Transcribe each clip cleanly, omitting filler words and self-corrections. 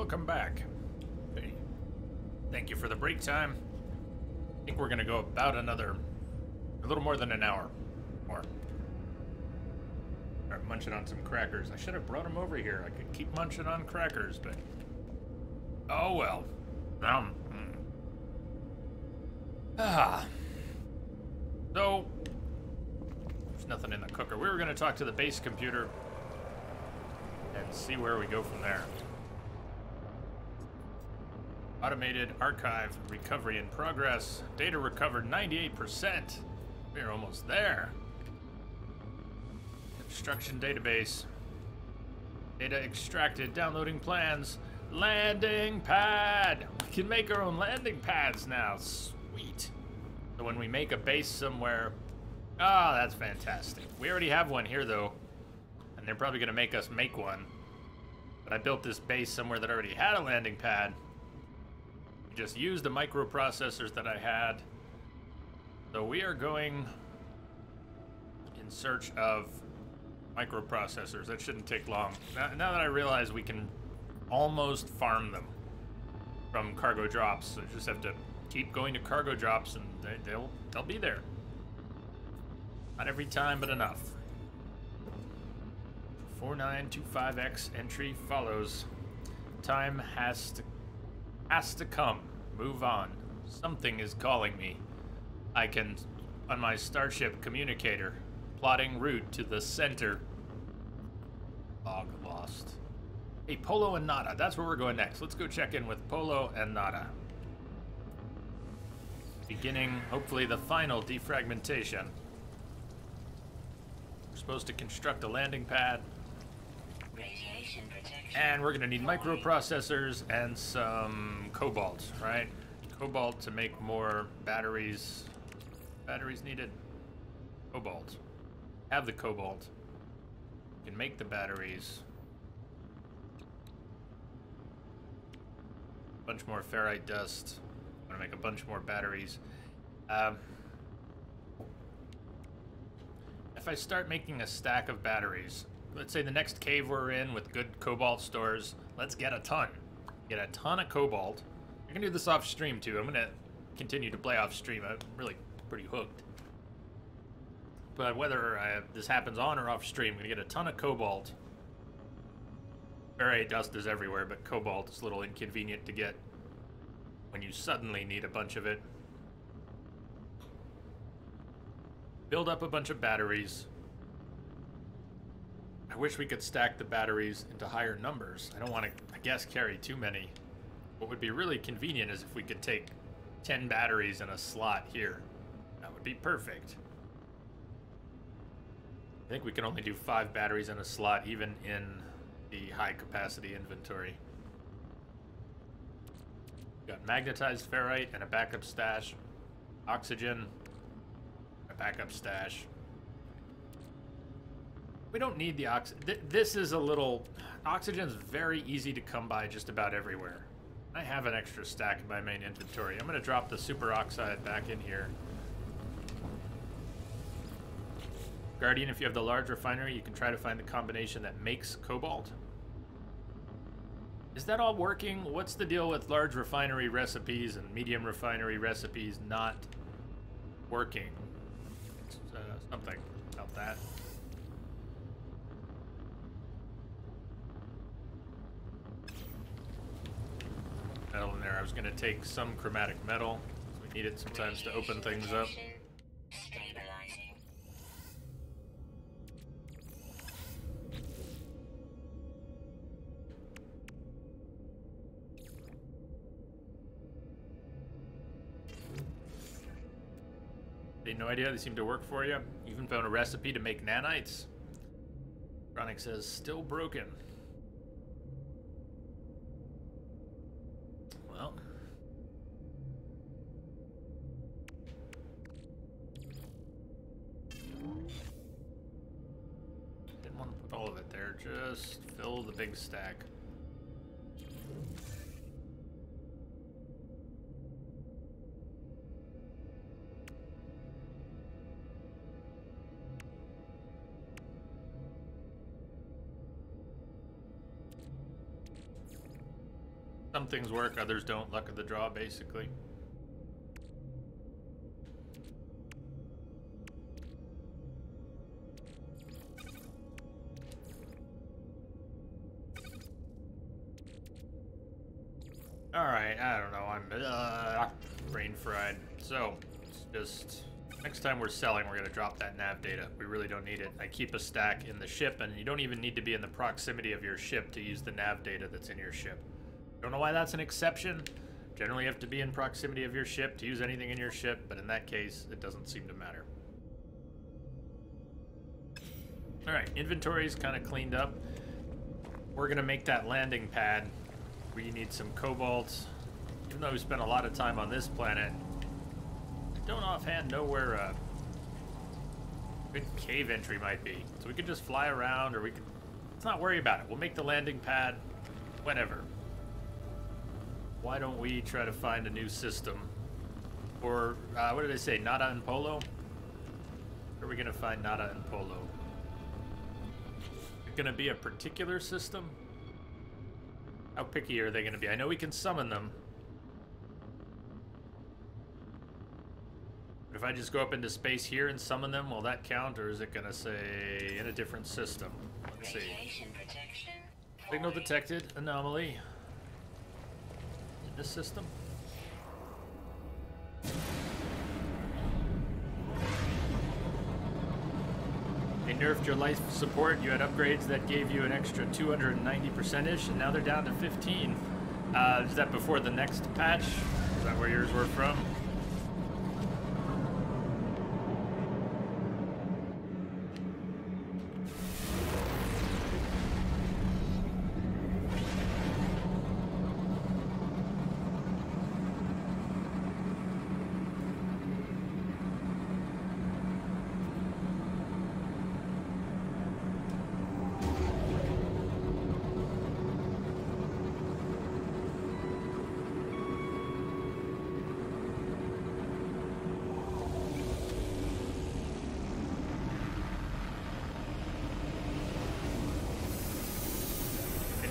welcome back. Hey, thank you for the break time. I think we're gonna go about a little more than an hour more. Start munching on some crackers. I should have brought them over here. I could keep munching on crackers, but oh well. So there's nothing in the cooker. We were gonna talk to the base computer and see where we go from there. Automated archive recovery in progress. Data recovered 98%. We're almost there. Construction database. Data extracted. Downloading plans. Landing pad. We can make our own landing pads now. Sweet. So when we make a base somewhere, that's fantastic. We already have one here though, and they're probably gonna make us make one. But I built this base somewhere that already had a landing pad. Just use the microprocessors that I had. So we are going in search of microprocessors. That shouldn't take long. Now that I realize we can almost farm them from cargo drops, so just have to keep going to cargo drops and they'll be there. Not every time, but enough. 4925X entry follows. Time has to come. Move on. Something is calling me. I can, on my Starship communicator, plotting route to the center. Log lost. Hey, Polo and Nada. That's where we're going next. Let's go check in with Polo and Nada. Beginning, hopefully, the final defragmentation. We're supposed to construct a landing pad. And we're gonna need microprocessors and some cobalt, right? Cobalt to make more batteries. Batteries needed. Cobalt. Have the cobalt. We can make the batteries. A bunch more ferrite dust. I'm gonna make a bunch more batteries. If I start making a stack of batteries, let's say the next cave we're in with good cobalt stores, let's get a ton. Get a ton of cobalt. I can do this off stream too. I'm gonna continue to play off stream. I'm really pretty hooked. But whether this happens on or off stream, I'm gonna get a ton of cobalt. Ferrite dust is everywhere, but cobalt is a little inconvenient to get when you suddenly need a bunch of it. Build up a bunch of batteries. I wish we could stack the batteries into higher numbers. I don't want to, I guess, carry too many. What would be really convenient is if we could take 10 batteries in a slot here. That would be perfect. I think we can only do 5 batteries in a slot, even in the high capacity inventory. Got magnetized ferrite and a backup stash. Oxygen, a backup stash. We don't need the oxygen. This is a little... Oxygen's very easy to come by just about everywhere. I have an extra stack in my main inventory. I'm going to drop the superoxide back in here. Guardian, if you have the large refinery, you can try to find the combination that makes cobalt. Is that all working? What's the deal with large refinery recipes and medium refinery recipes not working? Something about that. Metal in there. I was going to take some chromatic metal. We need it sometimes to open things up. No idea. They seem to work for you. Even found a recipe to make nanites. Chronic says, still broken. Well. Didn't want to put all of it there. Just fill the big stack. Some things work, others don't. Luck of the draw, basically. Alright, I don't know, I'm brain fried. So, it's just, next time we're selling, we're gonna drop that nav data. We really don't need it. I keep a stack in the ship, and you don't even need to be in the proximity of your ship to use the nav data that's in your ship. Don't know why that's an exception. Generally you have to be in proximity of your ship to use anything in your ship, but in that case, it doesn't seem to matter. Alright, inventory's kind of cleaned up. We're gonna make that landing pad. We need some cobalt. Even though we spent a lot of time on this planet, I don't offhand know where a good cave entry might be. So we could just fly around, or we could... Let's not worry about it. We'll make the landing pad whenever. Why don't we try to find a new system? Or, what did I say? Nada and Polo? Where are we going to find Nada and Polo? Is it going to be a particular system? How picky are they going to be? I know we can summon them. But if I just go up into space here and summon them, will that count? Or is it going to say in a different system? Let's see. Signal detected. Anomaly. In this system? They nerfed your life support. You had upgrades that gave you an extra 290%-ish, and now they're down to 15. Is that before the next patch? Is that where yours were from?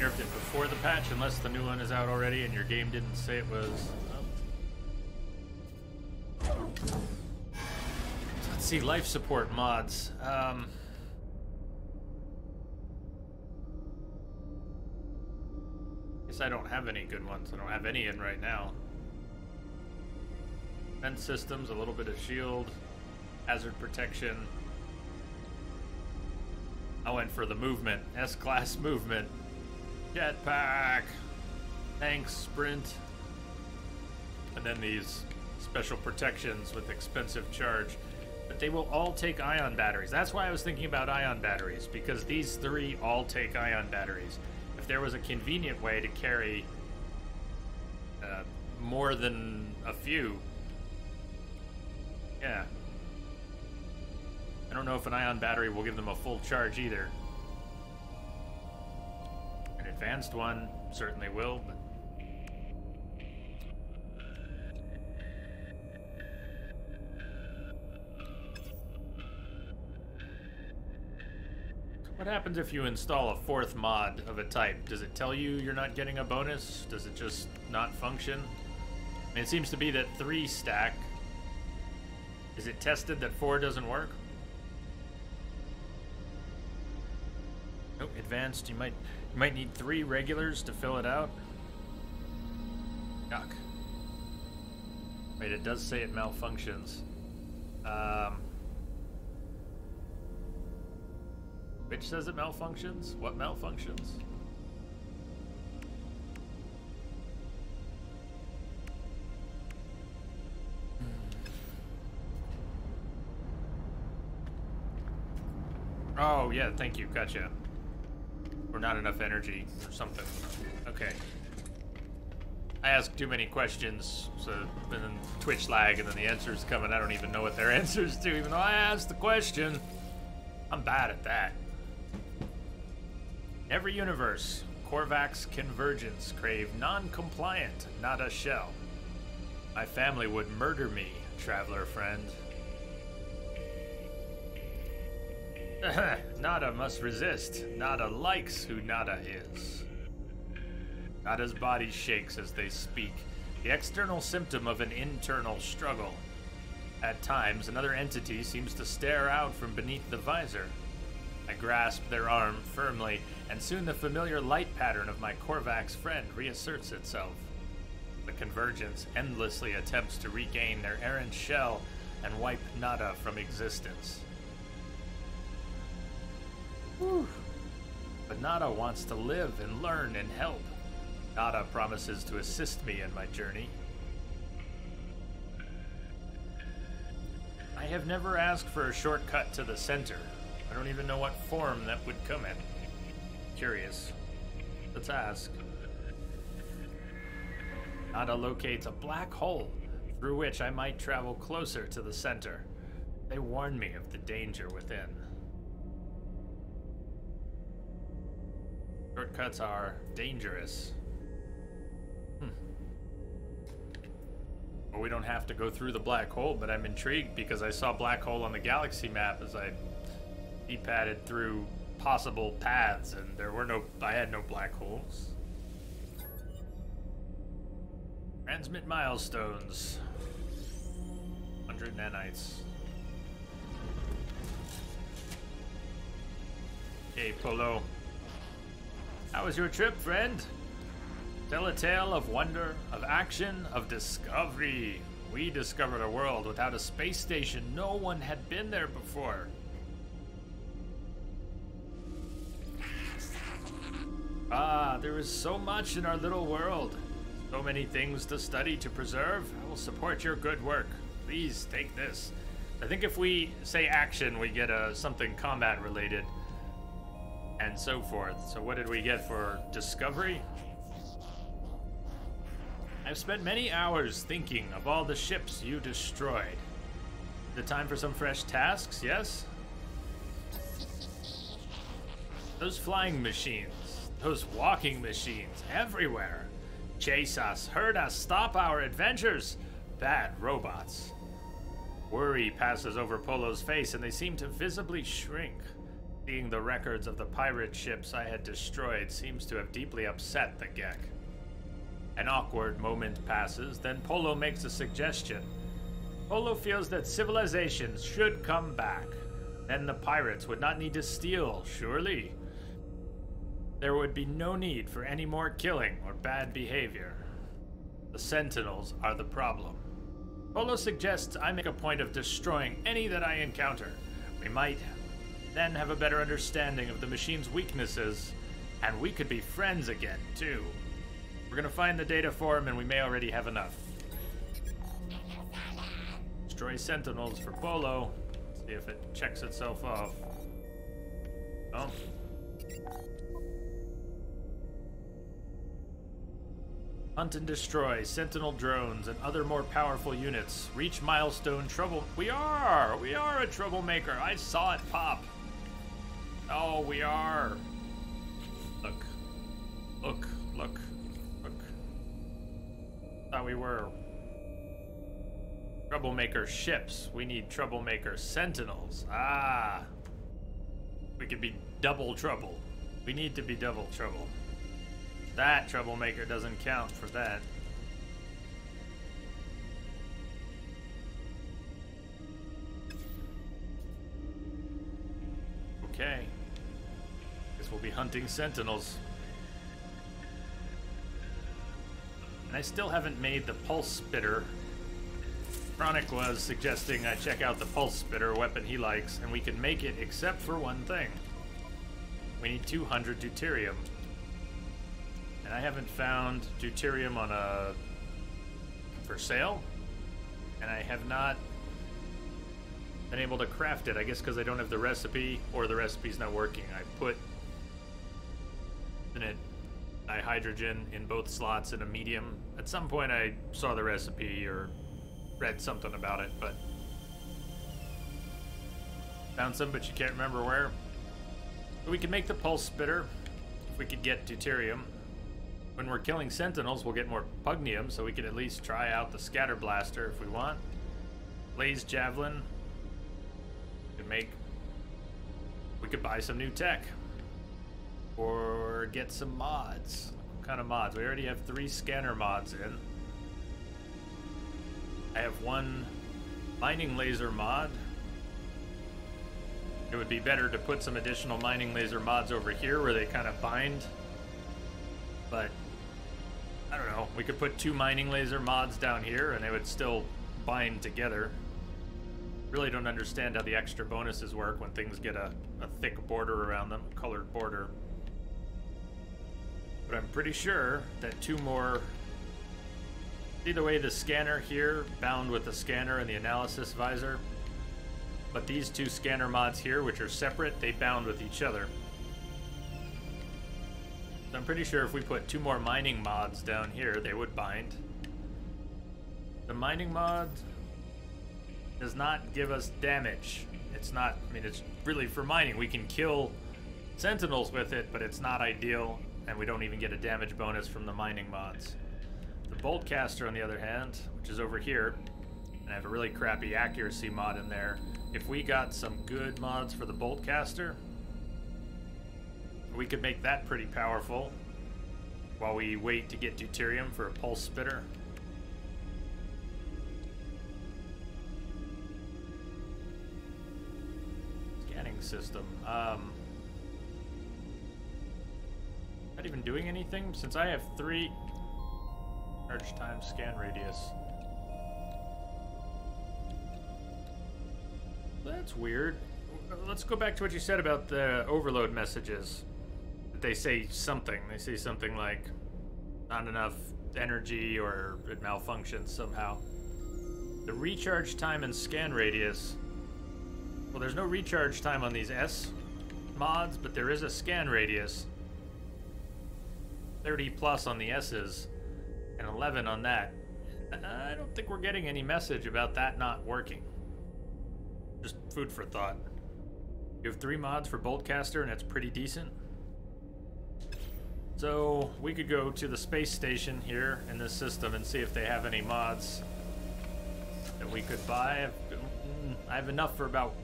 Nerfed it before the patch, unless the new one is out already and your game didn't say it was. So let's see, life support mods. Guess I don't have any good ones. I don't have any in right now. Defense systems, a little bit of shield, hazard protection. I went for the movement, S-class movement. Jetpack, tanks, sprint, and then these special protections with expensive charge. But they will all take ion batteries. That's why I was thinking about ion batteries, because these three all take ion batteries. If there was a convenient way to carry more than a few, yeah. I don't know if an ion battery will give them a full charge either. An advanced one certainly will, but what happens if you install a fourth mod of a type? Does it tell you you're not getting a bonus? Does it just not function? I mean, it seems to be that 3 stack. Is it tested that 4 doesn't work? Nope, advanced, you might need 3 regulars to fill it out. Yuck. Wait, it does say it malfunctions. Which says it malfunctions? What malfunctions? Oh, yeah, thank you, gotcha. Or not enough energy or something. Okay. I ask too many questions, so and then Twitch lag, and then the answers come, and I don't even know what their answers to, even though I asked the question. I'm bad at that. Every universe, Korvax convergence crave non-compliant, not a shell. My family would murder me, traveler friend. Nada must resist. Nada likes who Nada is. Nada's body shakes as they speak, the external symptom of an internal struggle. At times, another entity seems to stare out from beneath the visor. I grasp their arm firmly, and soon the familiar light pattern of my Korvax friend reasserts itself. The Convergence endlessly attempts to regain their errant shell and wipe Nada from existence. Whew. But Nada wants to live and learn and help. Nada promises to assist me in my journey. I have never asked for a shortcut to the center. I don't even know what form that would come in. Curious. Let's ask. Nada locates a black hole through which I might travel closer to the center. They warn me of the danger within. Shortcuts are dangerous. Well, we don't have to go through the black hole, but I'm intrigued because I saw black hole on the galaxy map as I D-padded through possible paths, and I had no black holes. Transmit milestones. 100 nanites. Hey, Polo. How was your trip, friend? Tell a tale of wonder, of action, of discovery. We discovered a world without a space station. No one had been there before. Ah, there is so much in our little world. So many things to study, to preserve. I will support your good work. Please take this. I think if we say action, we get something combat related and so forth. So what did we get for discovery? I've spent many hours thinking of all the ships you destroyed. The time for some fresh tasks, yes? Those flying machines, those walking machines, everywhere. Chase us, hurt us, stop our adventures. Bad robots. Worry passes over Polo's face and they seem to visibly shrink. Seeing the records of the pirate ships I had destroyed seems to have deeply upset the Gek. An awkward moment passes, then Polo makes a suggestion. Polo feels that civilizations should come back. Then the pirates would not need to steal, surely. There would be no need for any more killing or bad behavior. The Sentinels are the problem. Polo suggests I make a point of destroying any that I encounter. We might then have a better understanding of the machine's weaknesses, and we could be friends again, too. We're gonna find the data form, and we may already have enough. Destroy Sentinels for Polo. See if it checks itself off. Oh. Hunt and destroy Sentinel drones and other more powerful units. Reach milestone trouble. We are a troublemaker. I saw it pop. Oh, we are. Look. Look. Look. Look. Thought we were troublemaker ships. We need troublemaker sentinels. Ah. We could be double trouble. We need to be double trouble. That troublemaker doesn't count for that. Okay. Guess we'll be hunting sentinels. And I still haven't made the pulse spitter. Chronic was suggesting I check out the pulse spitter weapon he likes, and we can make it except for one thing. We need 200 deuterium. And I haven't found deuterium on for sale, and I have not been able to craft it. I guess because I don't have the recipe, or the recipe's not working. I put in it dihydrogen in both slots in a medium. At some point I saw the recipe or read something about it, but found some, but you can't remember where. But we can make the pulse spitter if we could get deuterium. When we're killing sentinels, we'll get more pugnium, so we could at least try out the scatter blaster if we want. Blaze javelin. We could buy some new tech, or get some mods. What kind of mods? We already have 3 scanner mods in. I have 1 mining laser mod. It would be better to put some additional mining laser mods over here where they kind of bind. But, I don't know. We could put 2 mining laser mods down here and they would still bind together. Really don't understand how the extra bonuses work when things get a thick border around them, a colored border. But I'm pretty sure that 2 more... See the way the scanner here bound with the scanner and the analysis visor? But these 2 scanner mods here, which are separate, they bound with each other. So I'm pretty sure if we put 2 more mining mods down here, they would bind. The mining mod does not give us damage. It's not, I mean, it's really for mining. We can kill sentinels with it, but it's not ideal, and we don't even get a damage bonus from the mining mods. The Boltcaster, on the other hand, which is over here, and I have a really crappy accuracy mod in there. If we got some good mods for the Boltcaster, we could make that pretty powerful while we wait to get deuterium for a pulse spitter. Scanning system. Not even doing anything since I have 3 charge time, scan radius. That's weird. Let's go back to what you said about the overload messages. They say something. They say something like not enough energy or it malfunctions somehow. The recharge time and scan radius. Well, there's no recharge time on these S mods, but there is a scan radius. 30 plus on the S's and 11 on that. I don't think we're getting any message about that not working. Just food for thought. You have 3 mods for Boltcaster, and it's pretty decent. So we could go to the space station here in this system and see if they have any mods that we could buy. I have enough for about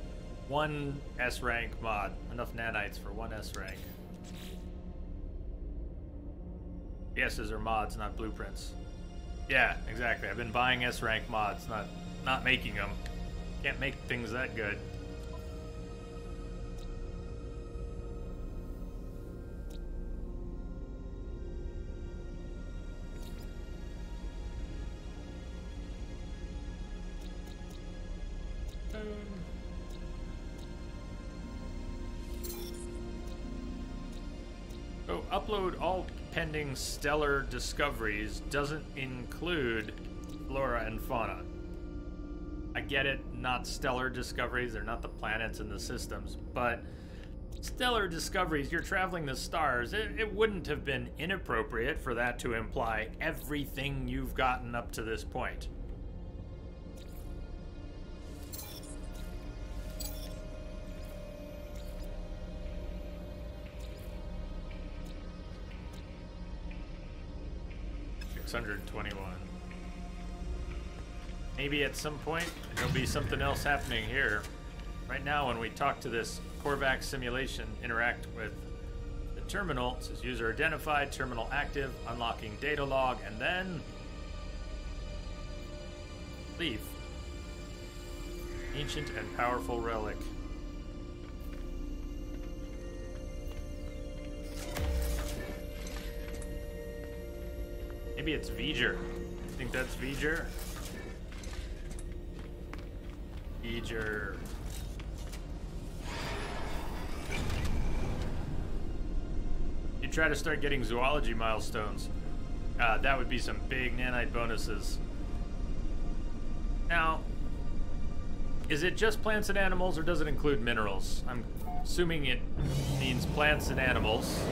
1 S rank mod. Enough nanites for 1 S rank. The S's are mods, not blueprints. Yeah, exactly. I've been buying S rank mods, not making them. Can't make things that good. So upload all pending stellar discoveries doesn't include flora and fauna. I get it, not stellar discoveries, they're not the planets and the systems, but stellar discoveries, you're traveling the stars, it wouldn't have been inappropriate for that to imply everything you've gotten up to this point. $621. Maybe at some point there'll be something else happening here. Right now, when we talk to this Korvax simulation, interact with the terminal, it says user identified, terminal active, unlocking data log, and then leave. Ancient and powerful relic. Maybe it's V'ger. I think that's V'ger. V'ger. You try to start getting zoology milestones. That would be some big nanite bonuses. Now, is it just plants and animals, or does it include minerals? I'm assuming it means plants and animals.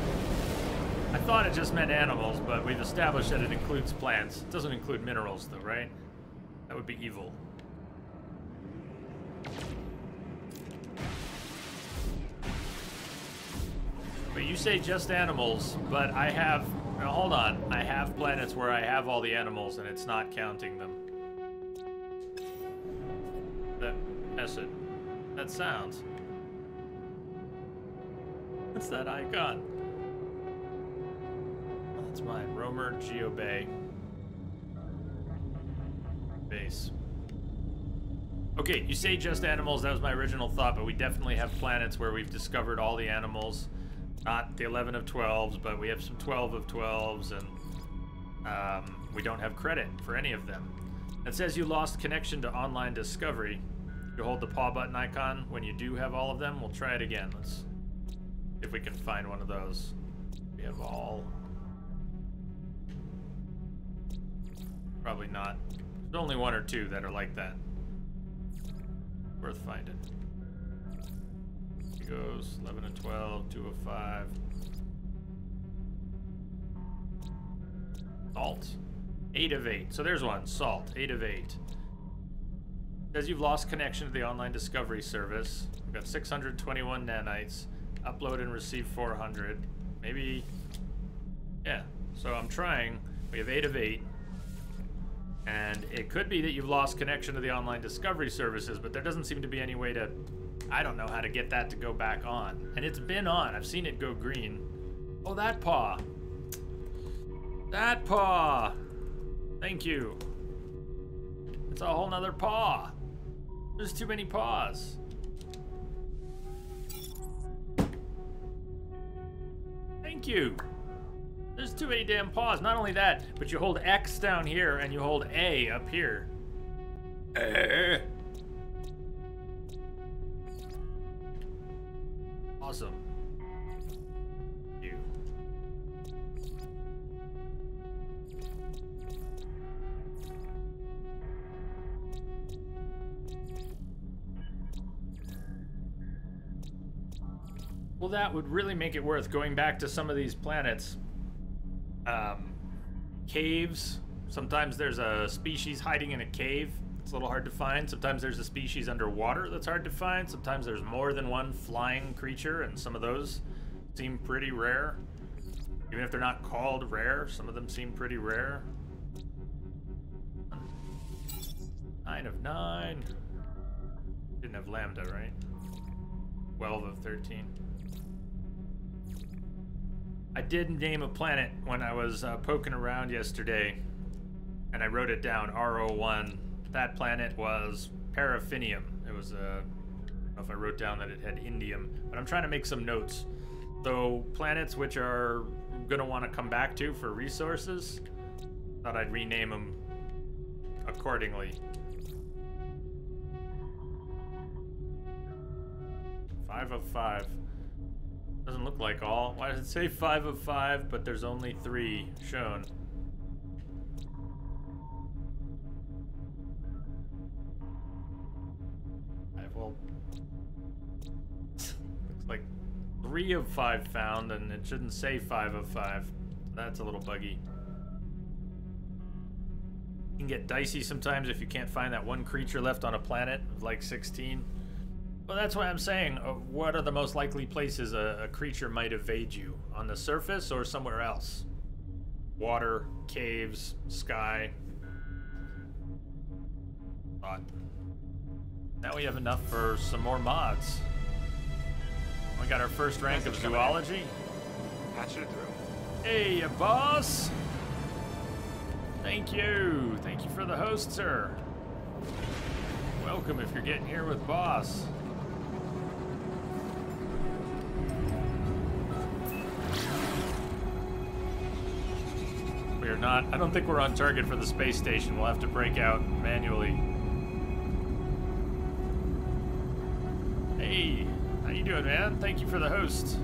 I thought it just meant animals, but we've established that it includes plants. It doesn't include minerals, though, right? That would be evil. But you say just animals, but I have... Now, hold on. I have planets where I have all the animals, and it's not counting them. That's it. That sounds. What's that icon? It's mine. Romer Geo Bay. Base. Okay, you say just animals. That was my original thought, but we definitely have planets where we've discovered all the animals. Not the 11 of 12s, but we have some 12 of 12s, and we don't have credit for any of them. It says you lost connection to online discovery. You hold the paw button icon when you do have all of them. We'll try it again. Let's see if we can find one of those. We have all. Probably not. There's only one or two that are like that. Worth finding. Here goes 11 of 12, 2 of 5. Salt. 8 of 8. So there's one. Salt. 8 of 8. Says you've lost connection to the online discovery service. We've got 621 nanites. Upload and receive 400. Maybe. Yeah. So I'm trying. We have 8 of 8. And it could be that you've lost connection to the online discovery services, but there doesn't seem to be any way to. I don't know how to get that to go back on. And it's been on. I've seen it go green. Oh, that paw. That paw. Thank you. It's a whole nother paw. There's too many paws. Thank you. There's too many damn paws. Not only that, but you hold X down here and you hold A up here. Awesome. You. Well, that would really make it worth going back to some of these planets. Caves. Sometimes there's a species hiding in a cave. It's a little hard to find. Sometimes there's a species underwater that's hard to find. Sometimes there's more than one flying creature, and some of those seem pretty rare. Even if they're not called rare, some of them seem pretty rare. 9 of 9. Didn't have Lambda, right? 12 of 13. I did name a planet when I was poking around yesterday, and I wrote it down, R01. That planet was Paraffinium. It was, I don't know if I wrote down that it had indium, but I'm trying to make some notes. So planets which are going to want to come back to for resources, thought I'd rename them accordingly. 5 of 5. Doesn't look like all. Why does it say 5 of 5, but there's only 3 shown? Well, looks like 3 of 5 found, and it shouldn't say 5 of 5. That's a little buggy. You can get dicey sometimes if you can't find that one creature left on a planet of like 16. Well, that's why I'm saying, what are the most likely places a creature might evade you? On the surface or somewhere else? Water, caves, sky. Thought. Now we have enough for some more mods. We got our first rank of zoology. Patching it through. Hey, boss! Thank you. Thank you for the host, sir. Welcome if you're getting here with boss. We are not, I don't think we're on target for the space station. We'll have to break out manually. Hey, how you doing, man? Thank you for the host.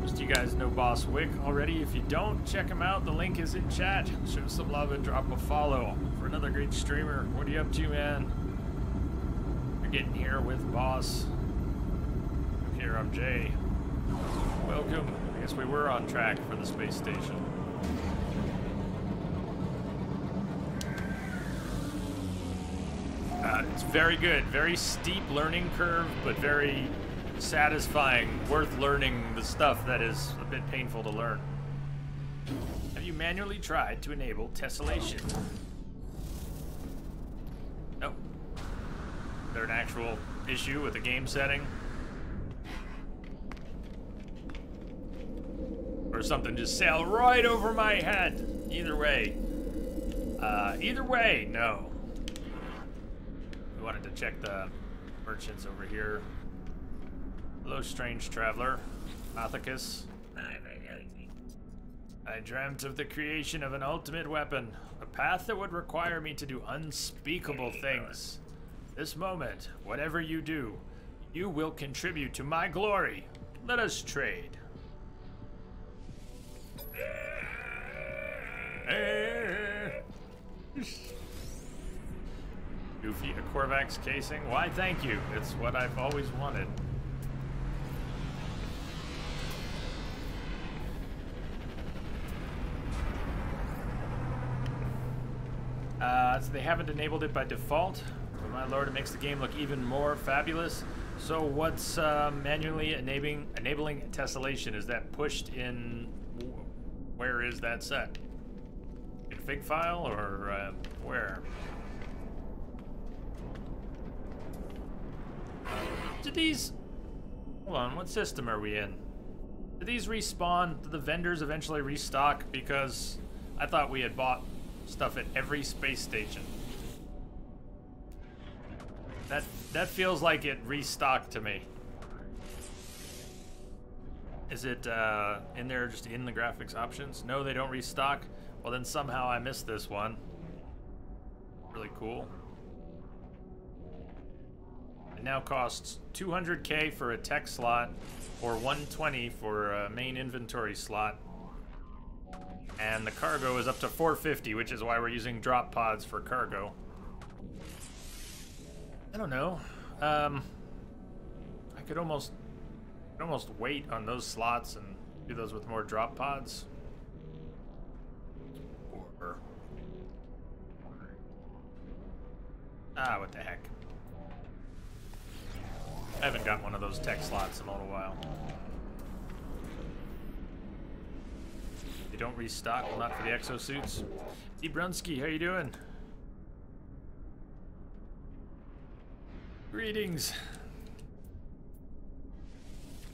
Most of you guys know Boss Wick already. If you don't, check him out. The link is in chat. Show some love and drop a follow for another great streamer. What are you up to, man? You're getting here with Boss. I'm here, I'm Jay. Welcome. I guess we were on track for the space station. It's very good. Very steep learning curve, but very satisfying. Worth learning the stuff that is a bit painful to learn. Have you manually tried to enable tessellation? Nope. Is there an actual issue with the game setting? Or or something just sail right over my head. Either way. Either way, no. We wanted to check the merchants over here. Hello, strange traveler. Athicus. I dreamt of the creation of an ultimate weapon, a path that would require me to do unspeakable things. This moment, whatever you do, you will contribute to my glory. Let us trade. Goofy, a Korvax casing? Why, thank you. It's what I've always wanted. So they haven't enabled it by default. But my lord, it makes the game look even more fabulous. So what's manually enabling tessellation? Is that pushed in? Where is that set? Config file or where? Do these? Hold on. What system are we in? Do these respawn? Do the vendors eventually restock? Because I thought we had bought stuff at every space station. That feels like it restocked to me. Is it in there just in the graphics options? No, they don't restock. Well, then somehow I missed this one. Really cool. It now costs 200K for a tech slot, or 120 for a main inventory slot. And the cargo is up to 450, which is why we're using drop pods for cargo. I don't know. I could almost wait on those slots and do those with more drop pods. Or what the heck. I haven't got one of those tech slots in a little while. They don't restock, well, not for the exosuits. D. Brunsky, how you doing? Greetings.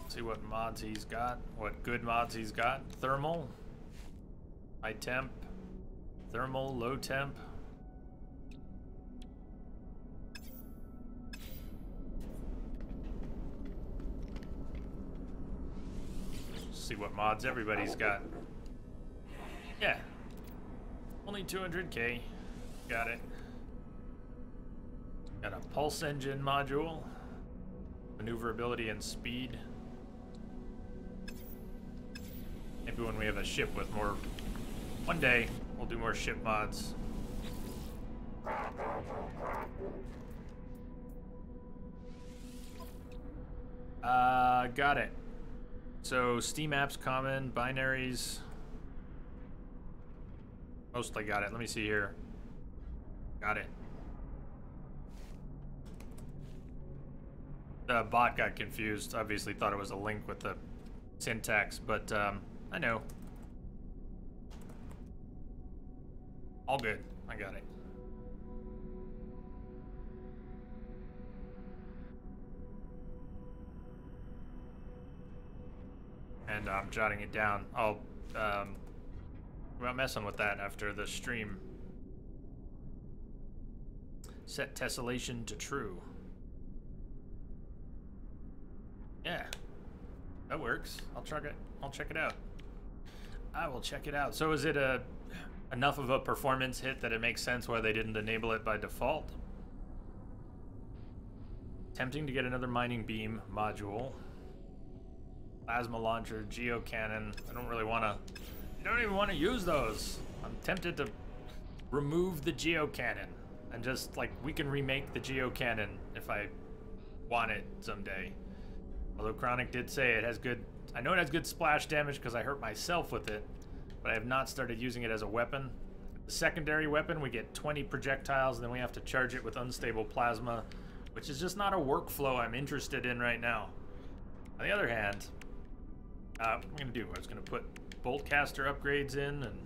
See what mods he's got, what good mods he's got. Thermal, high temp, thermal, low temp. See what mods everybody's got. Yeah, only 200K, got it. Got a pulse engine module, maneuverability and speed. Maybe when we have a ship with more, one day we'll do more ship mods. Got it. So Steam apps common, binaries. Mostly got it. Let me see here. Got it. The bot got confused. Obviously thought it was a link with the syntax, but I know. All good. I got it. And I'm jotting it down. I'll we're not messing with that after the stream. Set tessellation to true. Yeah, that works. I'll check it out. I will check it out. So is it enough of a performance hit that it makes sense why they didn't enable it by default? Attempting to get another mining beam module. Plasma launcher, geocannon. I don't really want to. I don't even want to use those. I'm tempted to remove the geocannon and just like we can remake the geocannon if I want it someday. Although Chronic did say it has good. I know it has good splash damage because I hurt myself with it, but I have not started using it as a weapon. The secondary weapon, we get 20 projectiles, and then we have to charge it with unstable plasma, which is just not a workflow I'm interested in right now. On the other hand, what I'm going to do, I was going to put Boltcaster upgrades in, and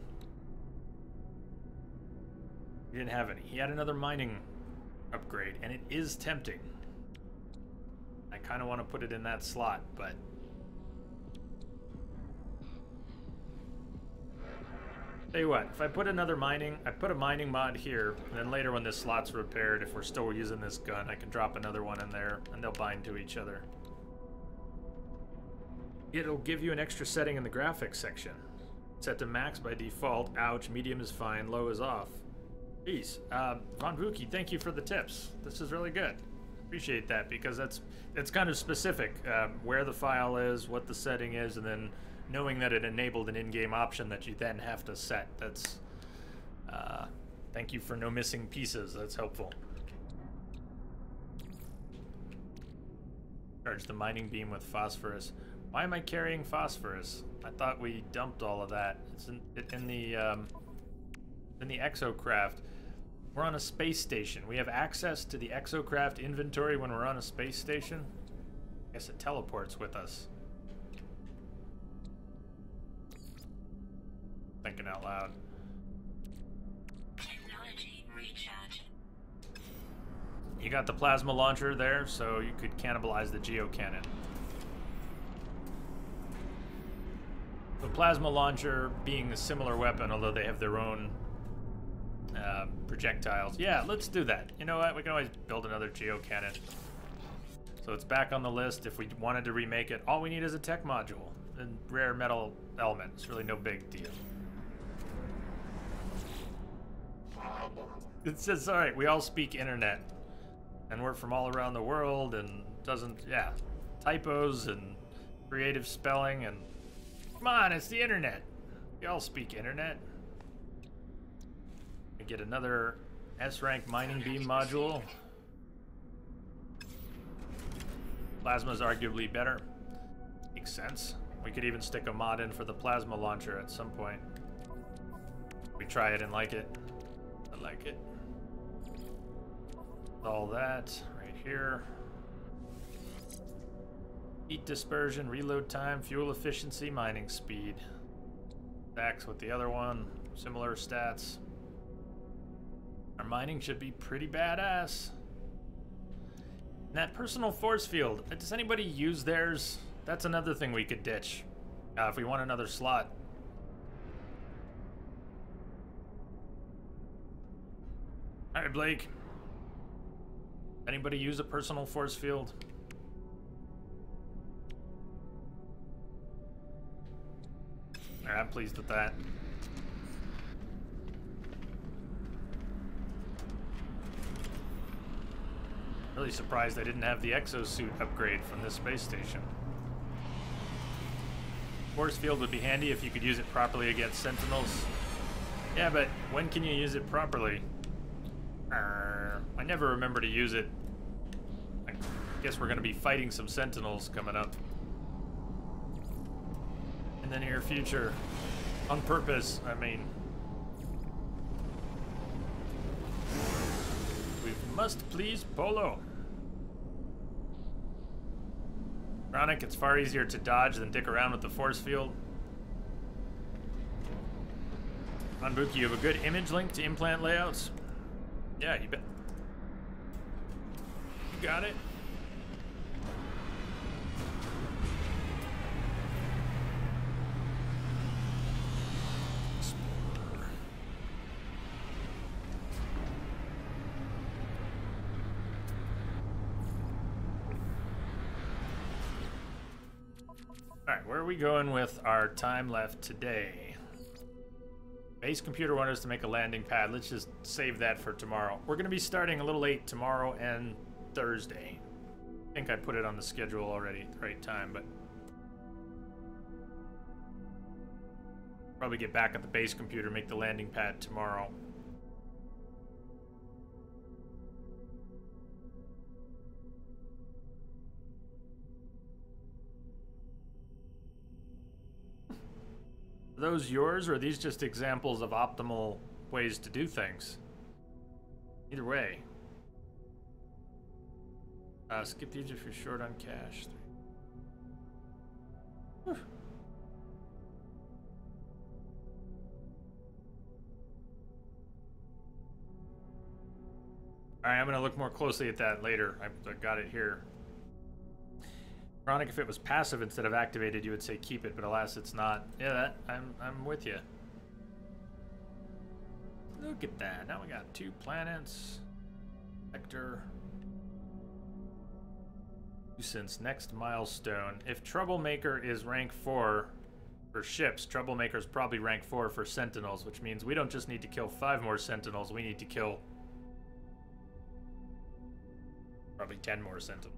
he didn't have any. He had another mining upgrade, and it is tempting. I kind of want to put it in that slot, but Tell you what, if I put I put a mining mod here, and then later when this slot's repaired, if we're still using this gun, I can drop another one in there, and they'll bind to each other. It'll give you an extra setting in the graphics section. Set to max by default. Ouch, medium is fine, low is off. Jeez, Von Buki, thank you for the tips. This is really good. Appreciate that, because it's kind of specific, where the file is, what the setting is, and then knowing that it enabled an in-game option that you then have to set. That's, thank you for no missing pieces. That's helpful. Charge the mining beam with phosphorus. Why am I carrying phosphorus? I thought we dumped all of that. It's in the exocraft. We're on a space station. We have access to the exocraft inventory when we're on a space station. I guess it teleports with us. Thinking out loud. Technology recharge. You got the plasma launcher there, so you could cannibalize the geocannon. The plasma launcher being a similar weapon, although they have their own projectiles. Yeah, let's do that. You know what? We can always build another geocannon. So it's back on the list. If we wanted to remake it, all we need is a tech module and rare metal element. It's really no big deal. It says, all right, we all speak internet. And we're from all around the world, and doesn't, yeah. Typos and creative spelling, and come on, it's the internet. We all speak internet. We get another S-rank mining beam module. Plasma's arguably better. Makes sense. We could even stick a mod in for the plasma launcher at some point. We try it and like it. I like it. All that right here. Heat dispersion, reload time, fuel efficiency, mining speed. Stacks with the other one. Similar stats. Our mining should be pretty badass. And that personal force field, does anybody use theirs? That's another thing we could ditch if we want another slot. All right, Blake. Anybody use a personal force field? All right, I'm pleased with that. Really surprised I didn't have the exosuit upgrade from this space station. Force field would be handy if you could use it properly against sentinels. Yeah, but when can you use it properly? I never remember to use it. I guess we're going to be fighting some sentinels coming up in the near future. On purpose, I mean. We must please Polo. Chronic, it's far easier to dodge than dick around with the force field. Anbuki, you have a good image link to implant layouts? Yeah, you bet. You got it. Alright, where are we going with our time left today? Base computer wanted us to make a landing pad. Let's just save that for tomorrow. We're going to be starting a little late tomorrow and Thursday. I think I put it on the schedule already at the right time, but probably get back at the base computer, make the landing pad tomorrow. Are those yours, or are these just examples of optimal ways to do things? Either way. Skip these if you're short on cash. Whew. Alright, I'm going to look more closely at that later. I got it here. Chronic, if it was passive instead of activated, you would say keep it, but alas, it's not. Yeah, I'm with you. Look at that. Now we got 2 planets. Vector. Since next milestone. If Troublemaker is rank 4 for ships, Troublemaker's probably rank 4 for Sentinels, which means we don't just need to kill 5 more Sentinels, we need to kill probably 10 more Sentinels.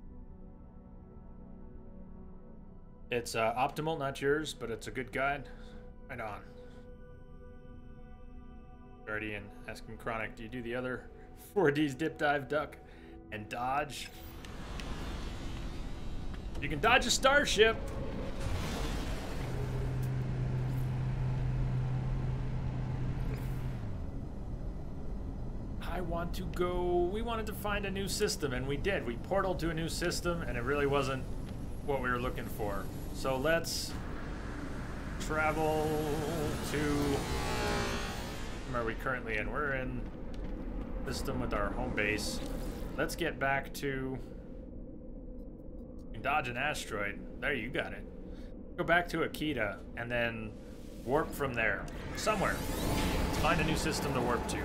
It's optimal, not yours, but it's a good guide. Right on. Guardian asking Chronic, do you do the other 4Ds dip, dive, duck, and dodge? You can dodge a starship. I want to go. We wanted to find a new system, and we did. We portaled to a new system, and it really wasn't what we were looking for. So let's travel to. Where are we currently in? We're in system with our home base. Let's get back to. Dodge an asteroid. There, you got it. Go back to Akita and then warp from there. Somewhere. Let's find a new system to warp to.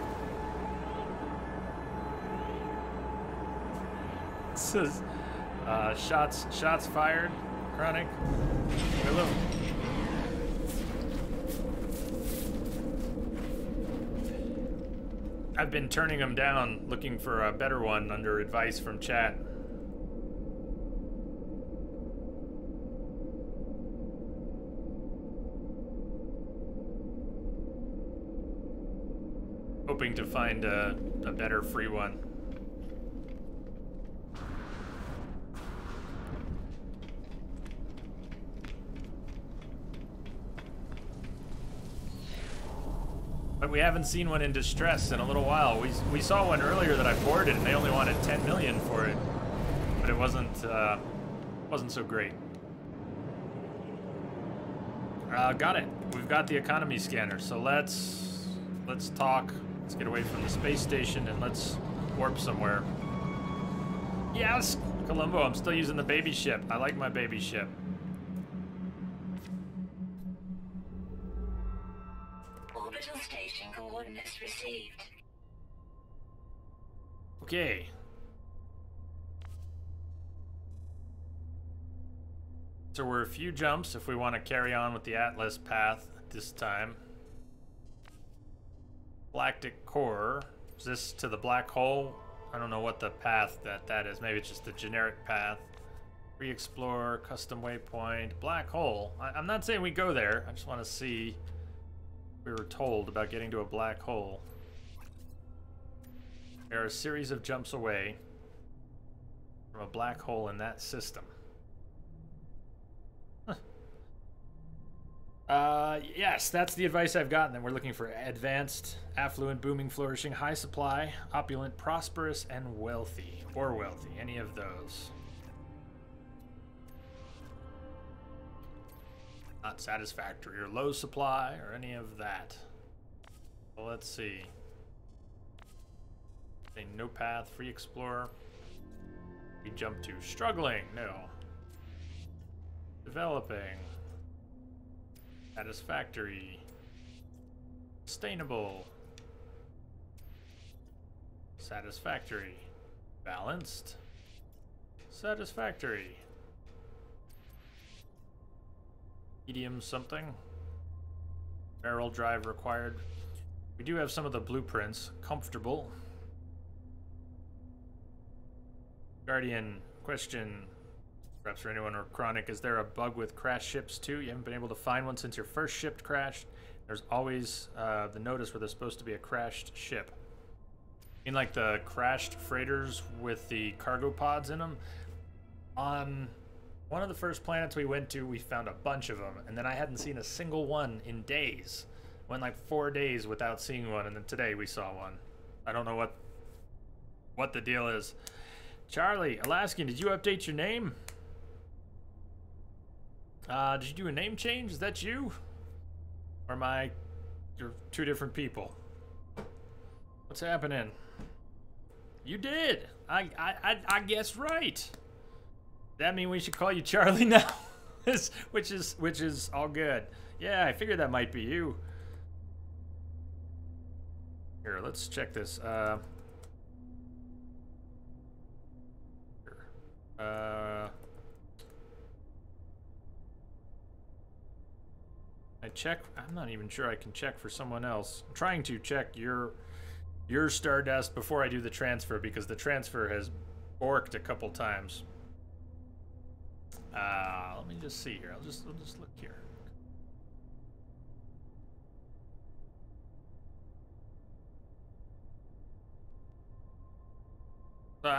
It says, shots fired. Chronic. Hello. I've been turning them down, looking for a better one under advice from chat. Hoping to find a better free one. But we haven't seen one in distress in a little while. We saw one earlier that I boarded, and they only wanted 10 million for it, but it wasn't so great. Got it. We've got the economy scanner, so let's talk. Let's get away from the space station and let's warp somewhere. Yes, Columbo, I'm still using the baby ship. I like my baby ship. Orbital station coordinates received. Okay. So we're a few jumps if we want to carry on with the Atlas path at this time. Galactic core. Is this to the black hole? I don't know what the path that is. Maybe it's just the generic path. Re-explore, custom waypoint, black hole. I'm not saying we go there. I just want to see what we were told about getting to a black hole. There are a series of jumps away from a black hole in that system. Yes, that's the advice I've gotten. That we're looking for advanced, affluent, booming, flourishing, high supply, opulent, prosperous, and wealthy. Or wealthy, any of those. Not satisfactory or low supply or any of that. Well, let's see. Say no path, free explorer. We jump to struggling, no. Developing. Satisfactory. Sustainable. Satisfactory. Balanced. Satisfactory. Medium something. Barrel drive required. We do have some of the blueprints. Comfortable. Guardian, question. Perhaps for anyone or Chronic, is there a bug with crashed ships too? You haven't been able to find one since your first ship crashed? There's always the notice where there's supposed to be a crashed ship. In like the crashed freighters with the cargo pods in them. On one of the first planets we went to, we found a bunch of them, and then I hadn't seen a single one in days. Went like 4 days without seeing one, and then today we saw one. I don't know what the deal is. Charlie, Alaskan, did you update your name? Did you do a name change? Is that you? Or you're two different people? What's happening? You did. I guess right. That mean we should call you Charlie now? which is all good. Yeah, I figured that might be you. Here, let's check this. I check. I'm not even sure I can check for someone else. I'm trying to check your Stardust before I do the transfer because the transfer has borked a couple times. Let me just see here. I'll just look here. So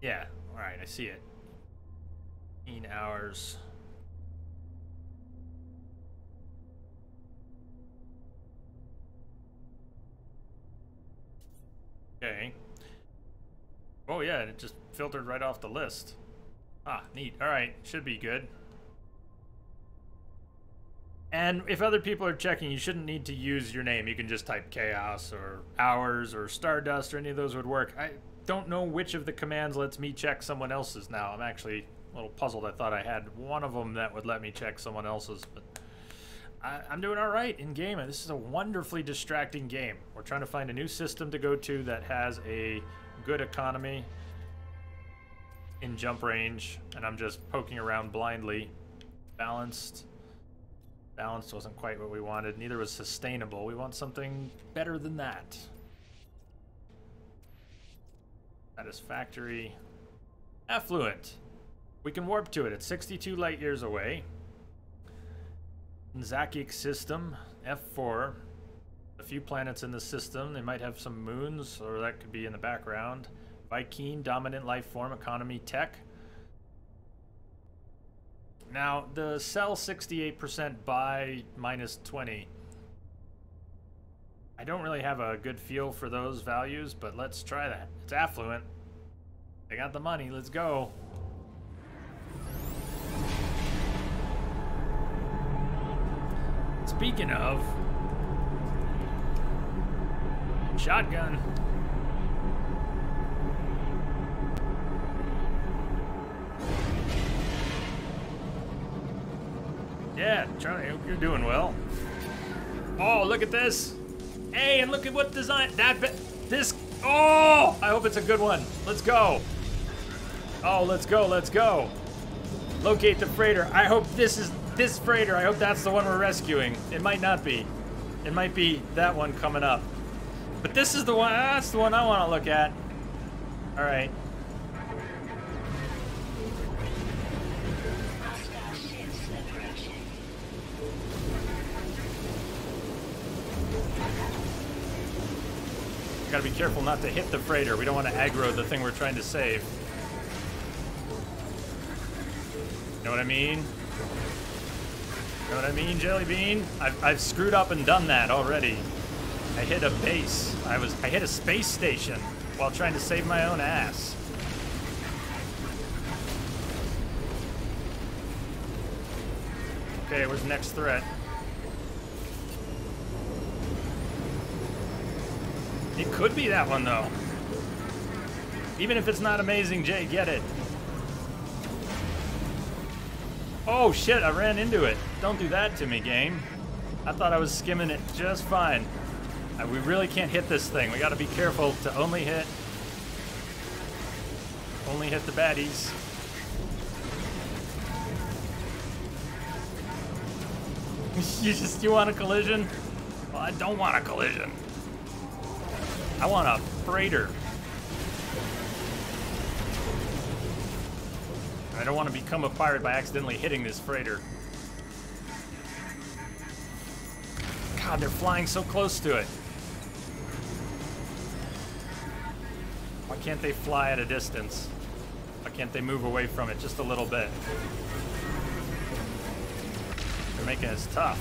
yeah. All right, I see it. 18 hours. Okay. Oh yeah, it just filtered right off the list. Ah, neat. All right, should be good. And if other people are checking, you shouldn't need to use your name. You can just type Chaos or Hours or Stardust or any of those would work. I don't know which of the commands lets me check someone else's now. I'm actually a little puzzled. I thought I had one of them that would let me check someone else's, but I'm doing all right in game. This is a wonderfully distracting game. We're trying to find a new system to go to that has a good economy in jump range, and I'm just poking around blindly. Balanced wasn't quite what we wanted. Neither was sustainable. We want something better than that. Satisfactory. Affluent. We can warp to it. It's 62 light years away. Zakic system, F4. A few planets in the system. They might have some moons, or that could be in the background. Vy'keen, dominant life form, economy, tech. Now, the sell 68% buy -20. I don't really have a good feel for those values, but let's try that. It's affluent. They got the money. Let's go. Speaking of, shotgun. Yeah, Charlie, I hope you're doing well. Oh, look at this. Hey, and look at what design this. Oh, I hope it's a good one. Let's go. Oh, let's go. Let's go. Locate the freighter. I hope this is this freighter. I hope that's the one we're rescuing. It might not be. It might be that one coming up. But this is the one. That's the one I want to look at. All right. Gotta be careful not to hit the freighter. We don't want to aggro the thing we're trying to save. You know what I mean? You know what I mean, Jelly Bean? I've screwed up and done that already. I hit a base. I hit a space station while trying to save my own ass. Okay, where's the next threat? It could be that one, though. Even if it's not amazing, Jay, get it. Oh, shit, I ran into it. Don't do that to me, game. I thought I was skimming it just fine. We really can't hit this thing. We gotta be careful to only hit the baddies. You want a collision? Well, I don't want a collision. I want a freighter. I don't want to become a pirate by accidentally hitting this freighter. God, they're flying so close to it. Why can't they fly at a distance? Why can't they move away from it just a little bit? They're making this tough.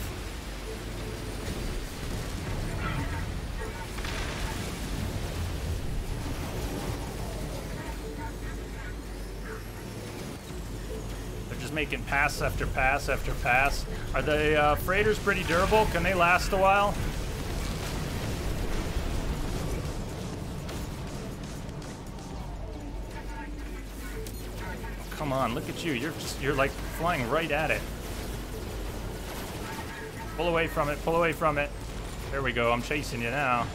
Making pass after pass after pass. Are the freighters pretty durable? Can they last a while? Come on, look at you. You're like flying right at it. Pull away from it. Pull away from it. There we go, I'm chasing you now.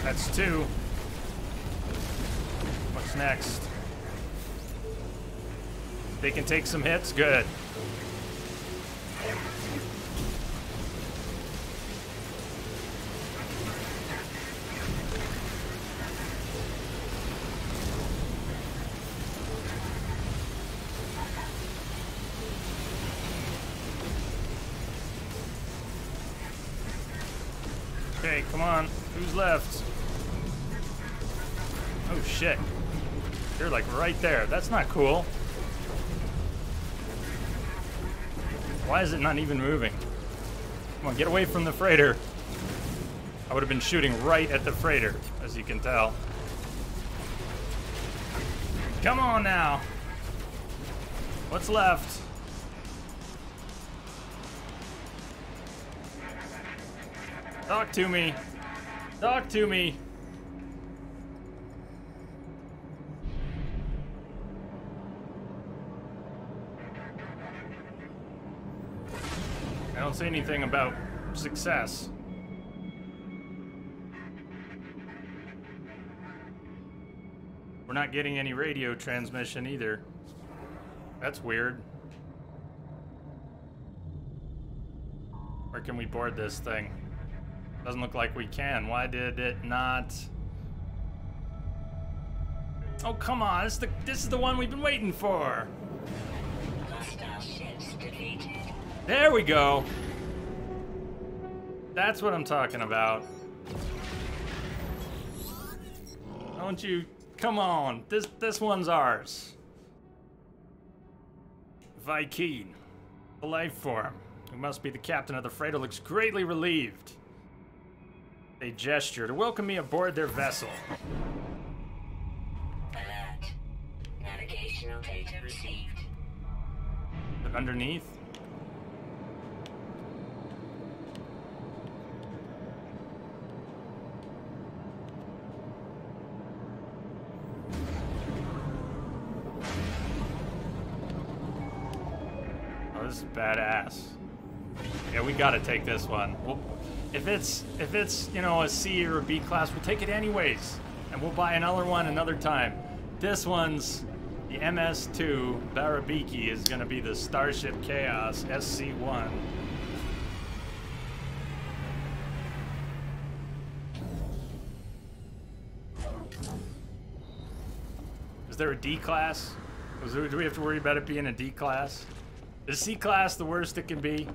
That's 2. What's next? They can take some hits? Good. Okay, come on. Who's left? Oh shit. They're like right there. That's not cool. Why is it not even moving? Come on, get away from the freighter. I would have been shooting right at the freighter, as you can tell. Come on now. What's left? Talk to me. Talk to me. I don't say anything about success. We're not getting any radio transmission either. That's weird. Where can we board this thing? Doesn't look like we can. Why did it not? Oh, come on. This is the one we've been waiting for. Hostile ships defeated. There we go. That's what I'm talking about. Don't you? Come on. This one's ours. Vy'keen, the life form, who must be the captain of the freighter, looks greatly relieved. They gesture to welcome me aboard their vessel. Alert. Navigational data received. But underneath? Oh, this is badass. Yeah, we gotta take this one. Well, if it's you know, a C or a B class, we'll take it anyways, and we'll buy another one another time. This one's the MS-2 Barabiki is gonna be the Starship Chaos SC-1. Is there a D class? Do we have to worry about it being a D class? Is C class the worst it can be?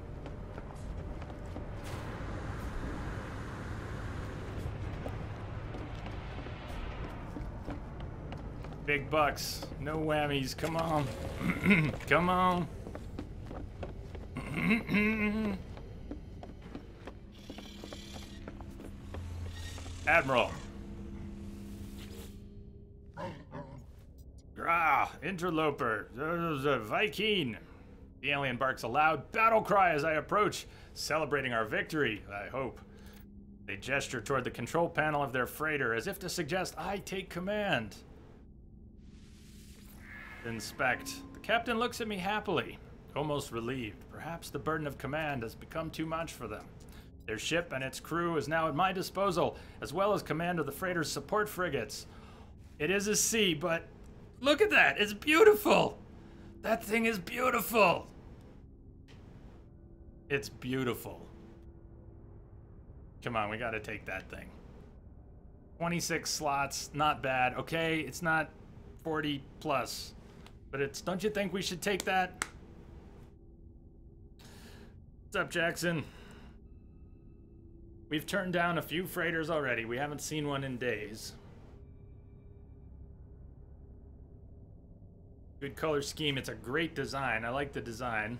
Big bucks, no whammies, come on. Come on. Admiral. Grah, interloper, Vy'keen. The alien barks a loud battle cry as I approach, celebrating our victory, I hope. They gesture toward the control panel of their freighter as if to suggest I take command. Inspect. The captain looks at me happily, almost relieved. Perhaps the burden of command has become too much for them. Their ship and its crew is now at my disposal, as well as command of the freighter's support frigates. It is a C, but look at that! It's beautiful! That thing is beautiful! It's beautiful. Come on, we gotta take that thing. 26 slots, not bad. Okay, it's not 40 plus. But it's, don't you think we should take that? What's up, Jackson? We've turned down a few freighters already. We haven't seen one in days. Good color scheme. It's a great design. I like the design.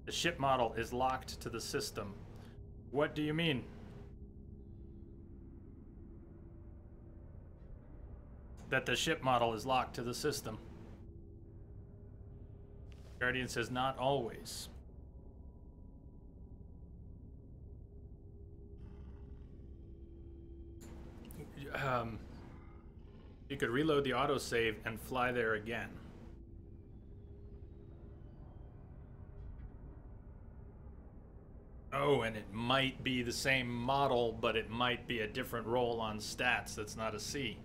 The ship model is locked to the system. What do you mean? That the ship model is locked to the system. Guardian says not always. You could reload the autosave and fly there again. Oh, and it might be the same model, but it might be a different roll on stats that's not a C.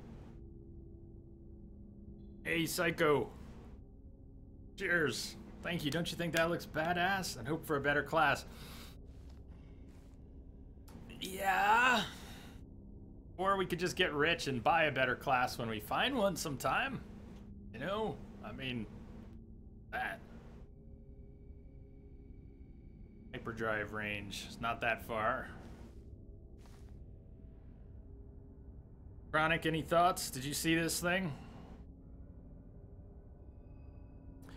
Hey, Psycho. Cheers. Thank you. Don't you think that looks badass? And hope for a better class. Yeah. Or we could just get rich and buy a better class when we find one sometime. You know? I mean, that. Hyperdrive range. It's not that far. Chronic, any thoughts? Did you see this thing?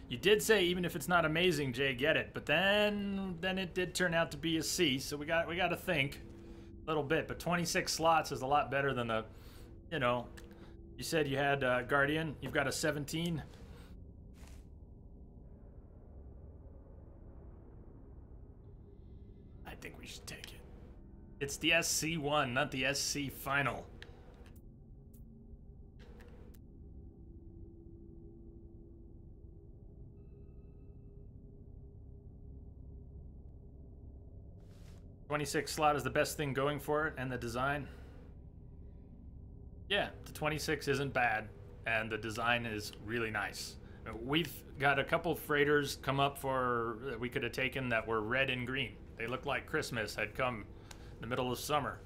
You did say even if it's not amazing, Jay, get it. But then it did turn out to be a C, so we got to think a little bit. But 26 slots is a lot better than the, you know, you said you had Guardian. You've got a 17. I think we should take it. It's the SC1, not the SC final. .26 slot is the best thing going for it, and the design. Yeah, the 26 isn't bad, and the design is really nice. We've got a couple freighters come up for that we could have taken that were red and green. They looked like Christmas had come in the middle of summer.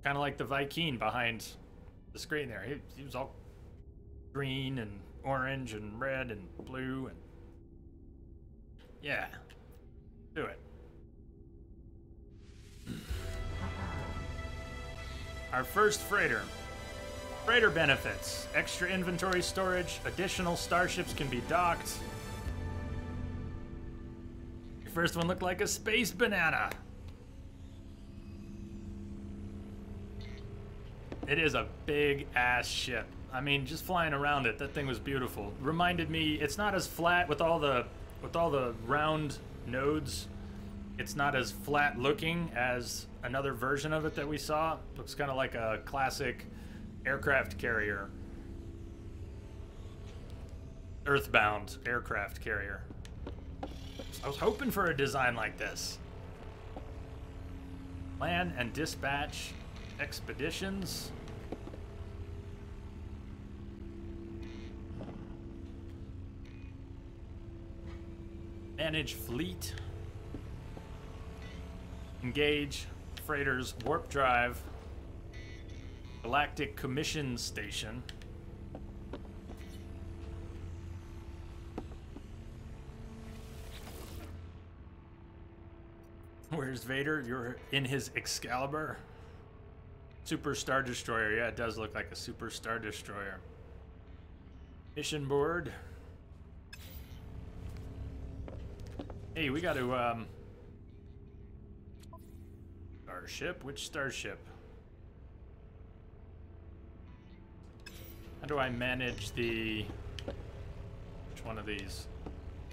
Kind of like the Viking behind the screen there. He was all green and orange and red and blue and yeah, do it. Our first freighter. Freighter benefits. Extra inventory storage. Additional starships can be docked. Your first one looked like a space banana. It is a big ass ship. I mean, just flying around it, that thing was beautiful. Reminded me, it's not as flat with all the round nodes. It's not as flat looking as another version of it that we saw. Looks kind of like a classic aircraft carrier. Earthbound aircraft carrier. I was hoping for a design like this. Plan and dispatch expeditions. Manage fleet. Engage freighters, warp drive, galactic commission station. Where's Vader? You're in his Excalibur. Super Star Destroyer. Yeah, it does look like a Super Star Destroyer. Mission board. Hey, we got to Starship? Which starship? How do I manage the... Which one of these?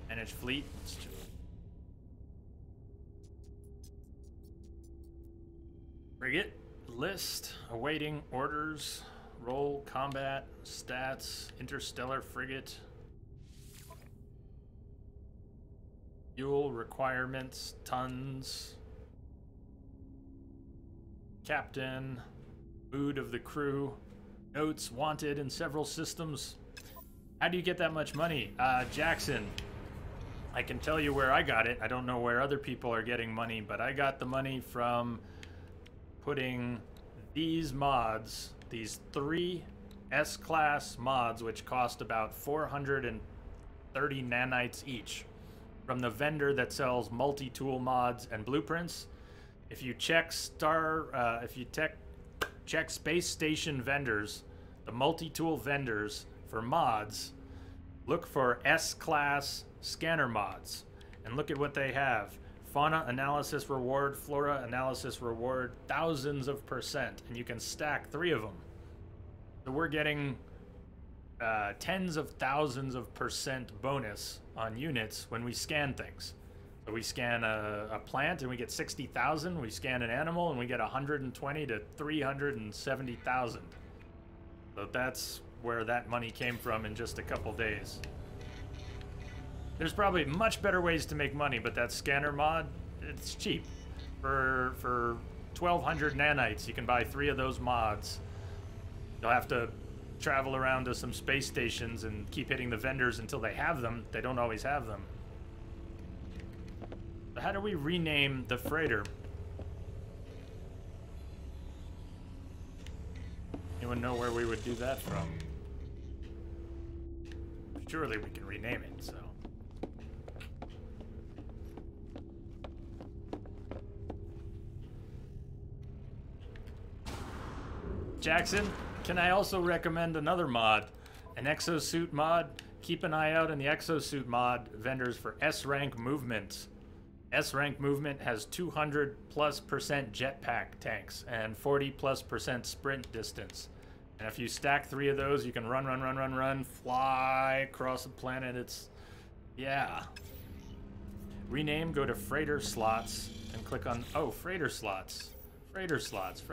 Manage fleet? Frigate. List. Awaiting orders. Roll. Combat. Stats. Interstellar frigate. Fuel requirements. Tons. Captain, mood of the crew, notes wanted in several systems. How do you get that much money? Jackson, I can tell you where I got it. I don't know where other people are getting money, but I got the money from putting these mods, these 3 S-class mods, which cost about 430 nanites each, from the vendor that sells multi-tool mods and blueprints. If you check check space station vendors, the multi-tool vendors for mods, look for S-class scanner mods, and look at what they have. Fauna analysis reward, flora analysis reward, thousands of %, and you can stack 3 of them. So we're getting tens of thousands of % bonus on units when we scan things. So we scan a plant and we get 60,000. We scan an animal and we get 120 to 370,000. So that's where that money came from in just a couple days. There's probably much better ways to make money, but that scanner mod, it's cheap. For 1,200 nanites, you can buy 3 of those mods. You'll have to travel around to some space stations and keep hitting the vendors until they have them. They don't always have them. So how do we rename the freighter? Anyone know where we would do that from? Surely we can rename it, so. Jackson, can I also recommend another mod? An exosuit mod? Keep an eye out in the exosuit mod vendors for S-rank movement. S-rank movement has 200+% jetpack tanks and 40+% sprint distance. And if you stack 3 of those, you can run, fly across the planet. It's, yeah. Rename, go to freighter slots and click on, oh, freighter slots. Freighter slots.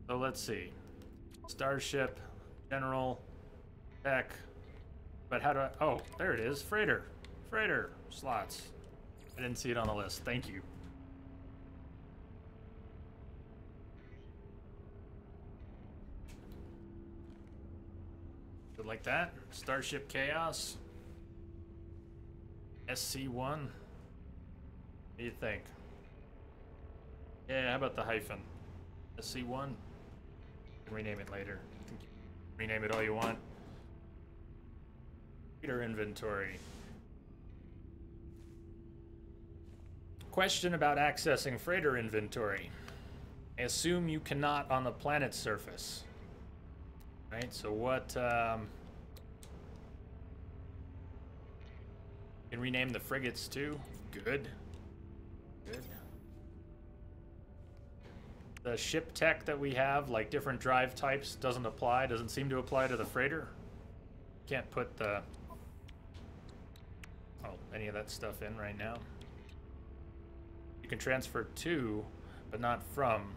So let's see. Starship, general, tech. But how do I, oh, there it is, freighter slots. I didn't see it on the list, thank you. Good like that. Starship Chaos. SC1. What do you think? Yeah, how about the hyphen? SC1? Rename it later. You can rename it all you want. Freighter inventory. Question about accessing freighter inventory. I assume you cannot on the planet's surface. Right, so what, you can rename the frigates too. Good. The ship tech that we have, like different drive types, doesn't seem to apply to the freighter. Can't put any of that stuff in right now. You can transfer to, but not from,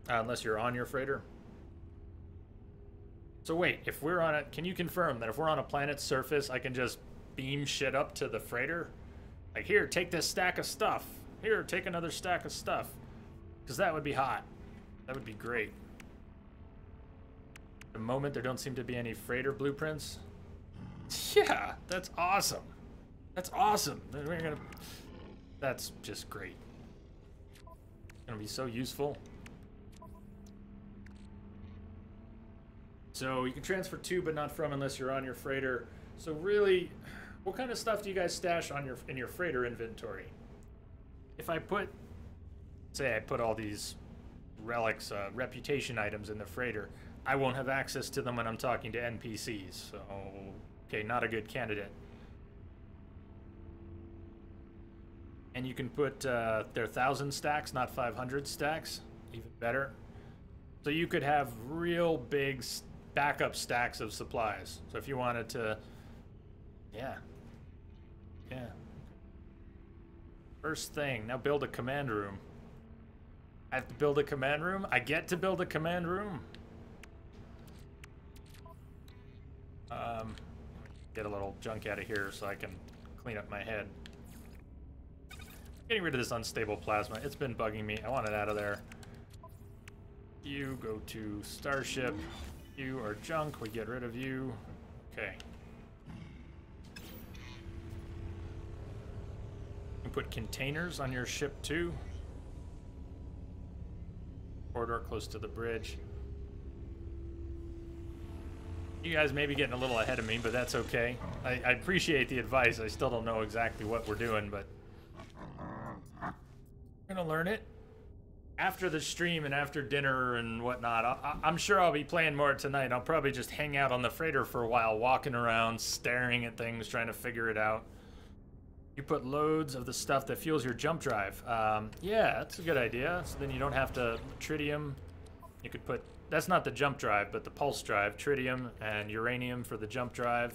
unless you're on your freighter. So wait, if we're on it, can you confirm that if we're on a planet's surface, I can just beam shit up to the freighter? Like, here, take this stack of stuff. Here, take another stack of stuff. Because that would be hot. That would be great. At the moment, there don't seem to be any freighter blueprints. Yeah, that's awesome. That's awesome. That's just great. It's gonna be so useful. So you can transfer to, but not from, unless you're on your freighter. So really, what kind of stuff do you guys stash on in your freighter inventory? If I put, say I put all these relics, reputation items in the freighter, I won't have access to them when I'm talking to NPCs. So, okay, not a good candidate. And you can put their 1,000 stacks, not 500 stacks, even better. So you could have real big backup stacks of supplies. So if you wanted to, yeah. First thing, now build a command room. I have to build a command room? I get to build a command room? Get a little junk out of here so I can clean up my head. Getting rid of this unstable plasma. It's been bugging me. I want it out of there. You go to Starship. You are junk. We get rid of you. Okay. You can put containers on your ship too. Corridor close to the bridge. You guys may be getting a little ahead of me, but that's okay. I appreciate the advice. I still don't know exactly what we're doing, but I'm gonna learn it after the stream and after dinner and whatnot. I'm sure I'll be playing more tonight. I'll probably just hang out on the freighter for a while, walking around, staring at things, trying to figure it out. You put loads of the stuff that fuels your jump drive. Yeah, that's a good idea. So then you don't have to tritium. You could put, that's not the jump drive, but the pulse drive, tritium and uranium for the jump drive.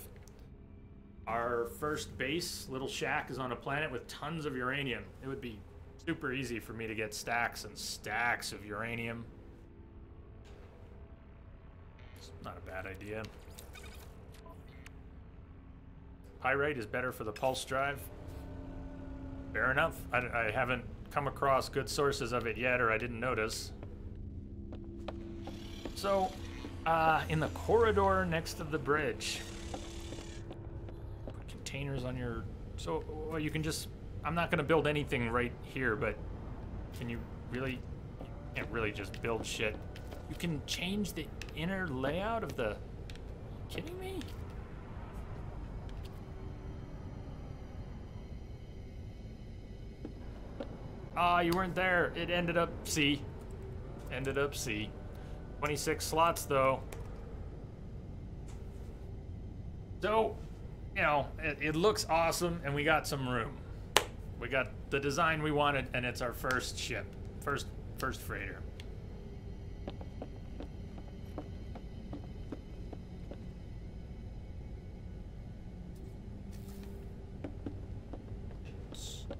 Our first base, little shack, is on a planet with tons of uranium. It would be super easy for me to get stacks and stacks of uranium. It's not a bad idea. Pyrite is better for the pulse drive. Fair enough. I haven't come across good sources of it yet, or I didn't notice. So, in the corridor next to the bridge, put containers on your... So, well, you can just... I'm not going to build anything right here, but can you really... You can't really just build shit. You can change the inner layout of the... Are you kidding me? Ah, you weren't there. It ended up C. Ended up C. 26 slots, though. So, you know, it looks awesome, and we got some room. We got the design we wanted, and it's our first ship. First freighter.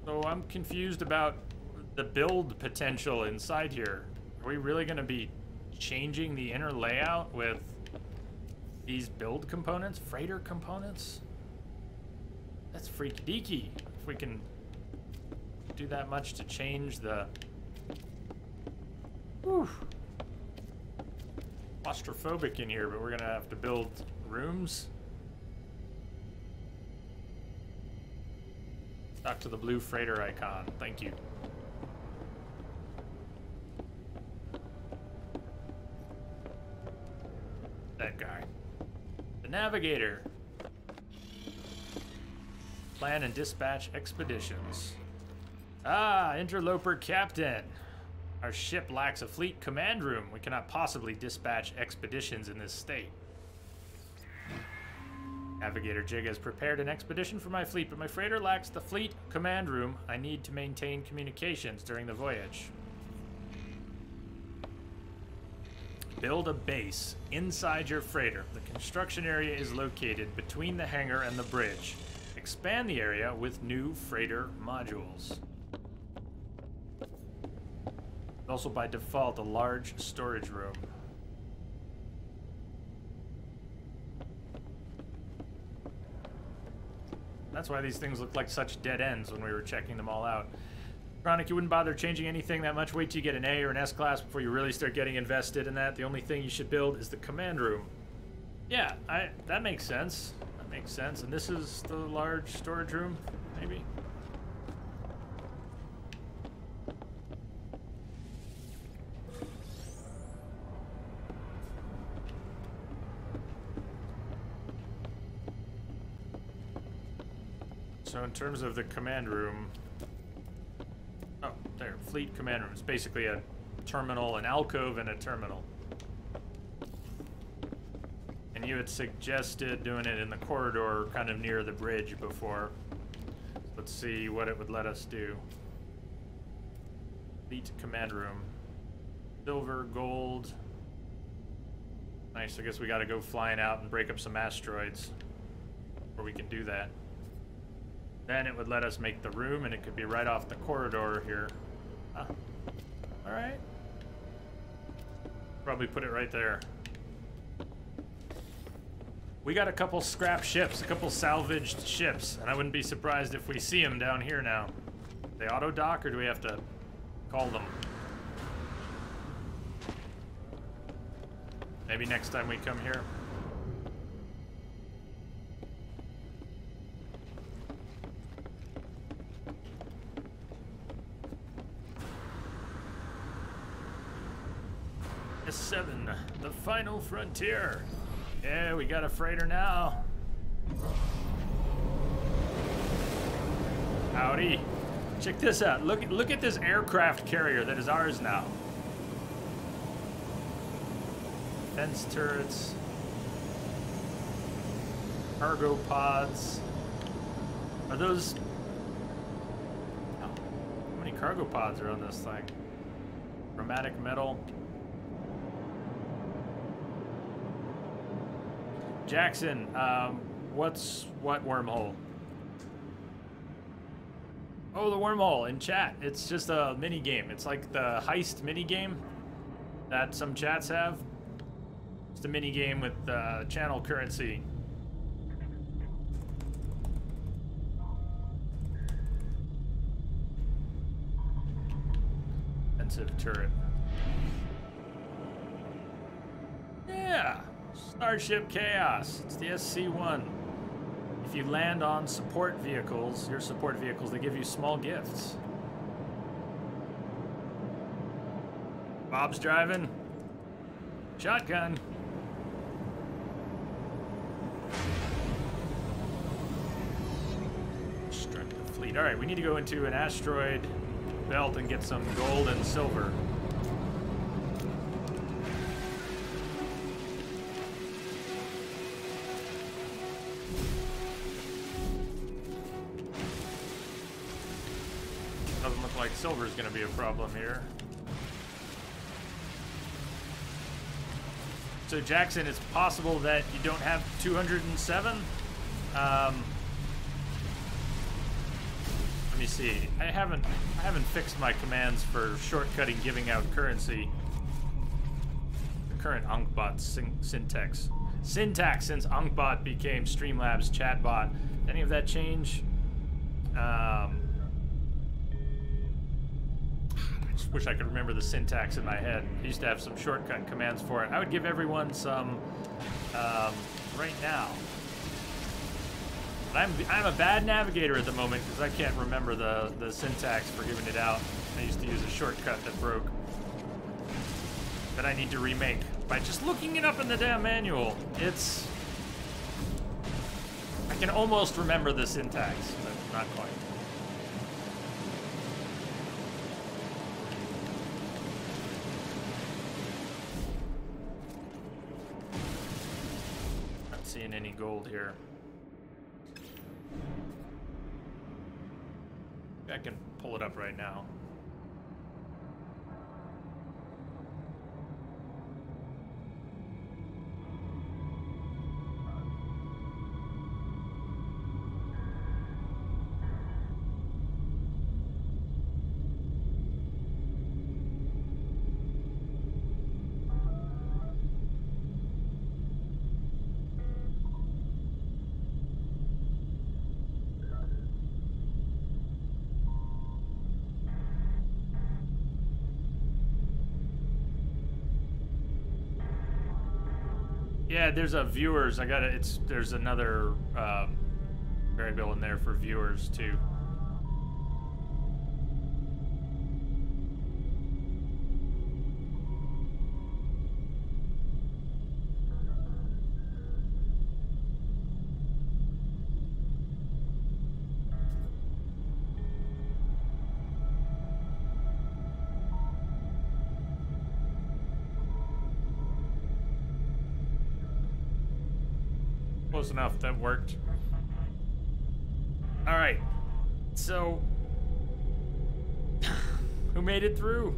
So I'm confused about the build potential inside here. Are we really going to be changing the inner layout with these build components? Freighter components? That's freaky deaky. If we can do that much to change the... Whew. Claustrophobic in here, but we're going to have to build rooms. Talk to the blue freighter icon. Thank you. That guy. The navigator. Plan and dispatch expeditions. Ah, interloper captain. Our ship lacks a fleet command room. We cannot possibly dispatch expeditions in this state. Navigator Jig has prepared an expedition for my fleet, but my freighter lacks the fleet command room I need to maintain communications during the voyage. Build a base inside your freighter. The construction area is located between the hangar and the bridge. Expand the area with new freighter modules. Also by default, a large storage room. That's why these things look like such dead ends when we were checking them all out. Chronic, you wouldn't bother changing anything that much. Wait till you get an A or an S class before you really start getting invested in that. The only thing you should build is the command room. Yeah, that makes sense. That makes sense. And this is the large storage room, maybe? So in terms of the command room, oh, there, fleet command room. It's basically a terminal, an alcove and a terminal. And you had suggested doing it in the corridor kind of near the bridge before. Let's see what it would let us do. Fleet command room. Silver, gold. Nice, I guess we gotta go flying out and break up some asteroids before we can do that. Then it would let us make the room, and it could be right off the corridor here. Huh. Alright. Probably put it right there. We got a couple scrap ships, a couple salvaged ships, and I wouldn't be surprised if we see them down here now. They auto dock, or do we have to call them? Maybe next time we come here. S7, the final frontier. Yeah, we got a freighter now. Howdy. Check this out. Look at this aircraft carrier that is ours now. Fence turrets. Cargo pods. Are those... Oh, how many cargo pods are on this thing? Chromatic metal. Jackson, what wormhole? Oh, the wormhole in chat. It's just a mini game. It's like the heist mini game that some chats have. Just a mini game with channel currency. Defensive turret. Yeah, Starship Chaos. It's the SC-1. If you land on support vehicles, your support vehicles, they give you small gifts. Bob's driving. Shotgun. Struck the fleet. All right, we need to go into an asteroid belt and get some gold and silver. Doesn't look like silver is going to be a problem here. So Jackson, it's possible that you don't have 207. Let me see. I haven't fixed my commands for shortcutting giving out currency. The current Ankbot syntax since Ankbot became Streamlabs chatbot. Did any of that change? I just wish I could remember the syntax in my head. I used to have some shortcut commands for it. I would give everyone some right now. But I'm a bad navigator at the moment because I can't remember the syntax for giving it out. I used to use a shortcut that broke that I need to remake by just looking it up in the damn manual. I can almost remember the syntax, but not quite. Not seeing any gold here. I can pull it up right now. Yeah, there's a viewers. There's another variable in there for viewers too. Close enough, that worked. All right, so who made it through?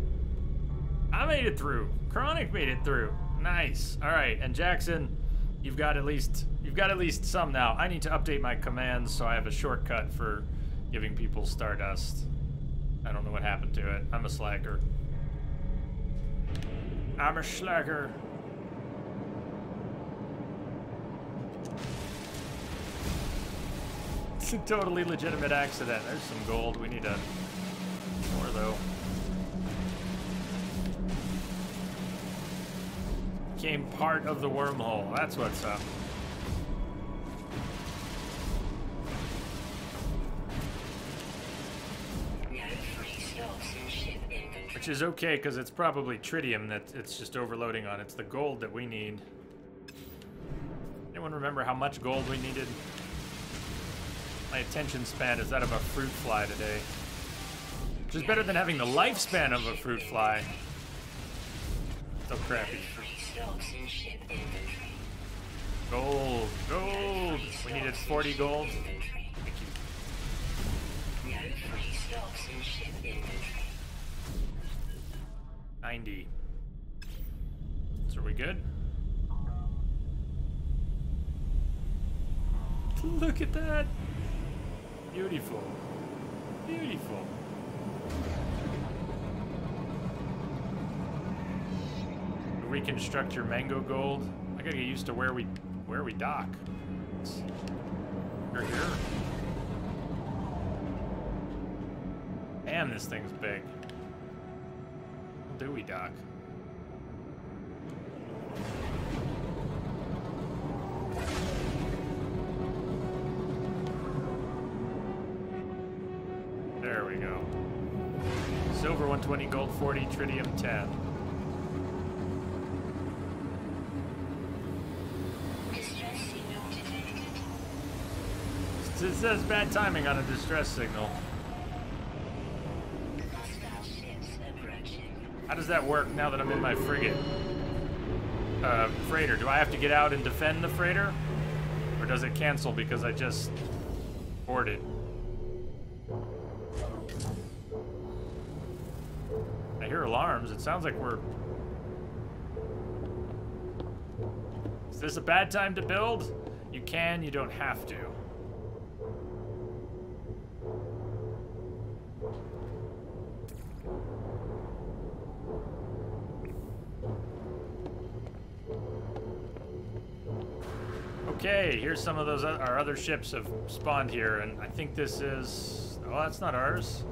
I made it through. Chronic made it through. Nice. All right, and Jackson, you've got at least some now. I need to update my commands so I have a shortcut for giving people Stardust. I don't know what happened to it. I'm a slacker. I'm a slacker. It's a totally legitimate accident. There's some gold. We need more though. Became part of the wormhole. That's what's up. Which is okay, because it's probably tritium that it's just overloading on. It's the gold that we need. Anyone remember how much gold we needed? My attention span is that of a fruit fly today. Which is better than having the lifespan of a fruit fly. So crappy. Gold, gold! We needed 40 gold. Thank you. 90. So are we good? Look at that! Beautiful. Beautiful. Reconstruct your mango gold. gotta get used to where we dock. We're here. Damn, this thing's big. Where do we dock? There we go. Silver 120, gold 40, tritium 10. Distress signal detected. It says bad timing on a distress signal. Hostile ships approaching. How does that work now that I'm in my frigate? Freighter. Do I have to get out and defend the freighter? Or does it cancel because I just boarded? I hear alarms. It sounds like we're... Is this a bad time to build? You can, you don't have to. Okay, here's some of those. Our other ships have spawned here, and I think this is... Oh, that's not ours.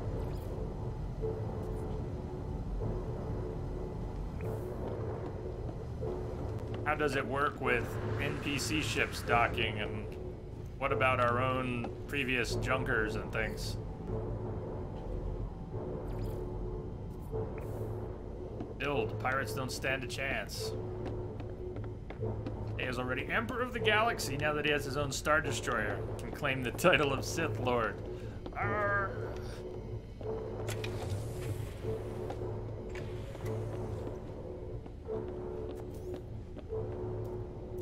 How does it work with NPC ships docking, and what about our own previous junkers and things? Build. Pirates don't stand a chance. He is already Emperor of the Galaxy now that he has his own Star Destroyer. Can claim the title of Sith Lord. Arr.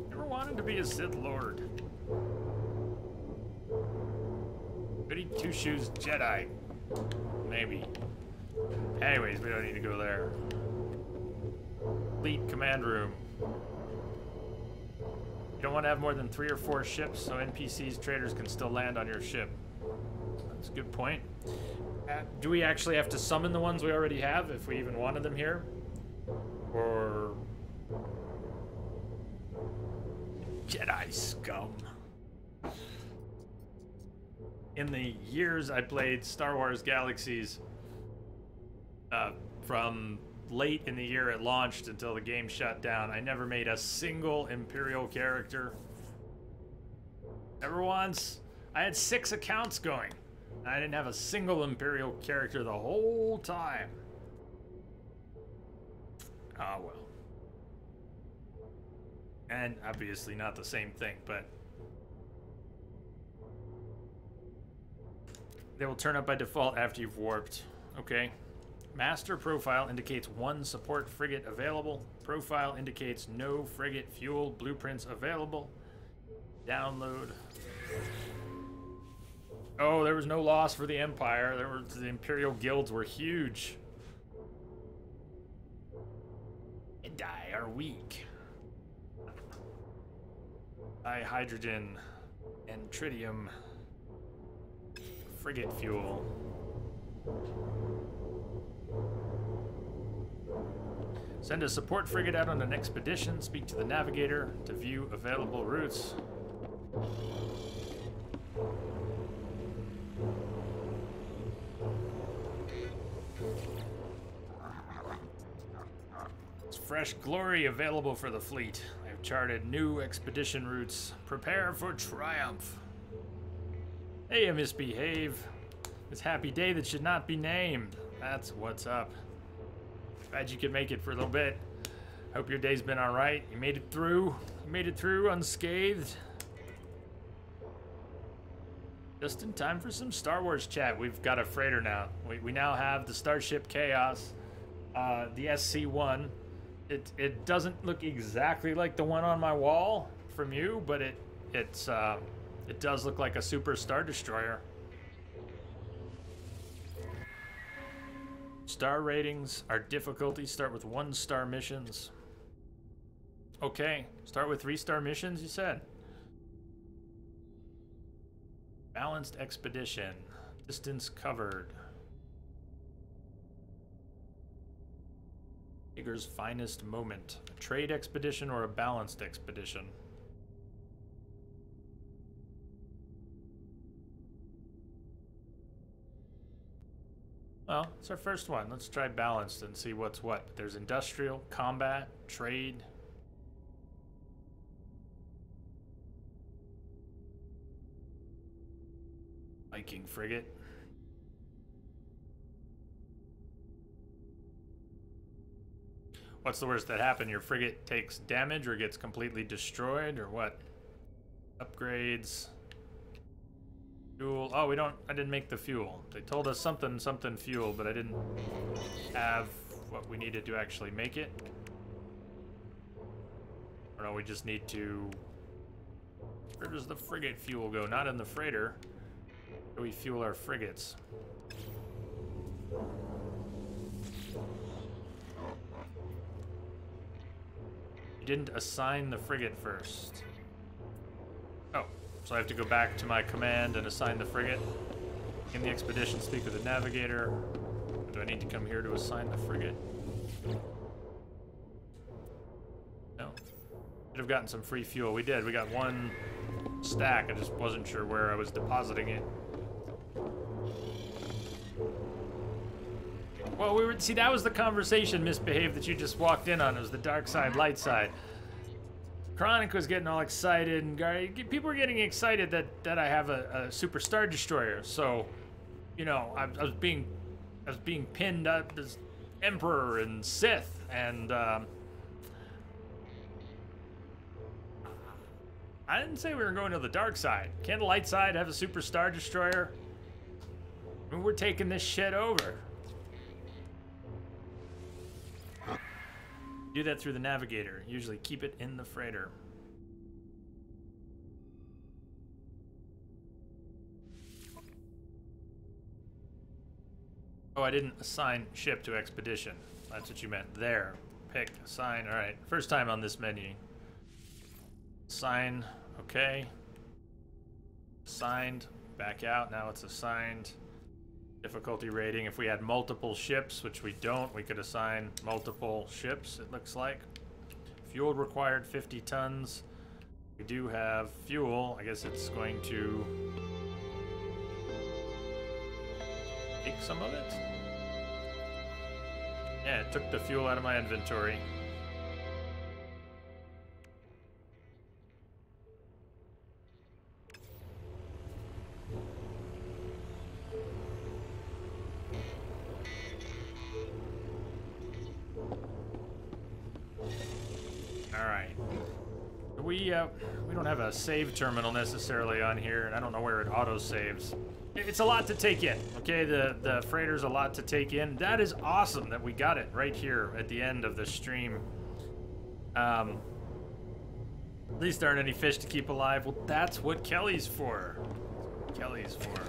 Never wanted to be a Sith Lord. Goody Two Shoes Jedi. Maybe. Anyways, we don't need to go there. Fleet command room. You don't want to have more than 3 or 4 ships, so NPCs, traders can still land on your ship. That's a good point. Do we actually have to summon the ones we already have, if we even wanted them here? Or... Jedi scum. In the years I played Star Wars Galaxies, from late in the year it launched until the game shut down, I never made a single Imperial character. Never once. I had 6 accounts going. And I didn't have a single Imperial character the whole time. Ah, well. And obviously not the same thing, but they will turn up by default after you've warped. Okay. Master profile indicates 1 support frigate available. Profile indicates no frigate fuel blueprints available. Download. Oh, there was no loss for the Empire. The Imperial guilds were huge. Jedi are weak. Hydrogen and tritium frigate fuel. Send a support frigate out on an expedition. Speak to the navigator to view available routes. It's fresh glory available for the fleet. I have charted new expedition routes. Prepare for triumph. Hey, you misbehave. This happy day that should not be named. That's what's up. Glad you could make it for a little bit. Hope your day's been all right. You made it through. You made it through unscathed. Just in time for some Star Wars chat. We've got a freighter now. We now have the Starship Chaos, the SC-1. It doesn't look exactly like the one on my wall from you, but it does look like a Super Star Destroyer. Star ratings, our difficulty start with 1-star missions. Okay, start with 3-star missions, you said. Balanced expedition, distance covered. Hager's finest moment. A trade expedition or a balanced expedition? Well, it's our first one. Let's try balanced and see what's what. There's industrial, combat, trade. Viking frigate. What's the worst that happened? Your frigate takes damage or gets completely destroyed or what? Upgrades. Fuel. Oh, I didn't make the fuel. They told us something fuel, but I didn't have what we needed to actually make it. Or no, we just need to... Where does the frigate fuel go? Not in the freighter. Where do we fuel our frigates? You didn't assign the frigate first. Oh, so I have to go back to my command and assign the frigate. In the expedition, speak with the navigator. Or do I need to come here to assign the frigate? No. Should have gotten some free fuel. We did. We got one stack. I just wasn't sure where I was depositing it. Well, see, that was the conversation, Misbehave, that you just walked in on. It was the dark side, light side. Chronic was getting all excited, and people were getting excited that I have a super star destroyer. So, you know, I was being pinned up as Emperor and Sith, and I didn't say we were going to the dark side. Can the light side have a super star destroyer? I mean, we're taking this shit over. Do that through the navigator. Usually keep it in the freighter. Oh, I didn't assign ship to expedition. That's what you meant. There. Pick, assign. All right. First time on this menu. Assign. Okay. Assigned. Back out. Now it's assigned. Difficulty rating. If we had multiple ships, which we don't, we could assign multiple ships, it looks like. Fuel required 50 tons. We do have fuel. I guess it's going to take some of it. Yeah, it took the fuel out of my inventory. We don't have a save terminal necessarily on here, and I don't know where it auto saves. It's a lot to take in, okay? The freighter's a lot to take in. That is awesome that we got it right here at the end of the stream. At least there aren't any fish to keep alive. Well, that's what Kelly's for. Kelly's for.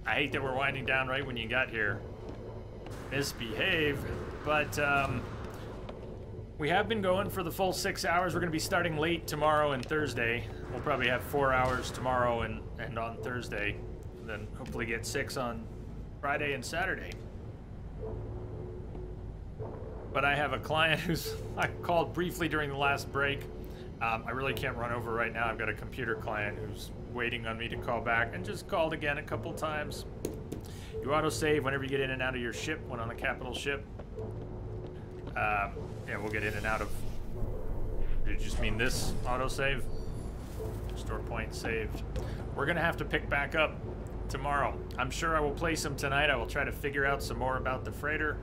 I hate that we're winding down right when you got here. Misbehave, but we have been going for the full 6 hours. We're going to be starting late tomorrow and Thursday. We'll probably have 4 hours tomorrow and on Thursday. And then hopefully get 6 on Friday and Saturday. But I have a client who's I called briefly during the last break. I really can't run over right now. I've got a computer client who's waiting on me to call back and just called again a couple times. You autosave whenever you get in and out of your ship when on the capital ship. Yeah, we'll get in and out of... Did you just mean this autosave? Store point saved. We're going to have to pick back up tomorrow. I'm sure I will play some tonight. I will try to figure out some more about the freighter.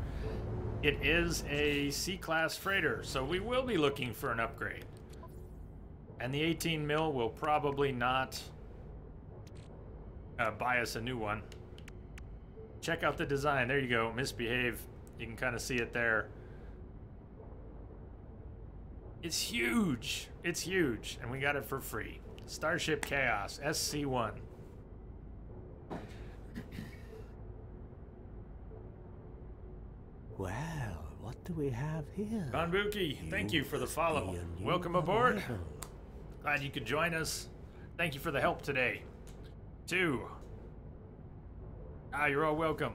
It is a C-class freighter, so we will be looking for an upgrade. And the 18 mil will probably not buy us a new one. Check out the design. There you go. Misbehave. You can kind of see it there. It's huge. It's huge. And we got it for free. Starship Chaos SC1. Well, what do we have here? Konbuki, thank you for the follow. Welcome aboard. Glad you could join us. Thank you for the help today. 2. You're all welcome.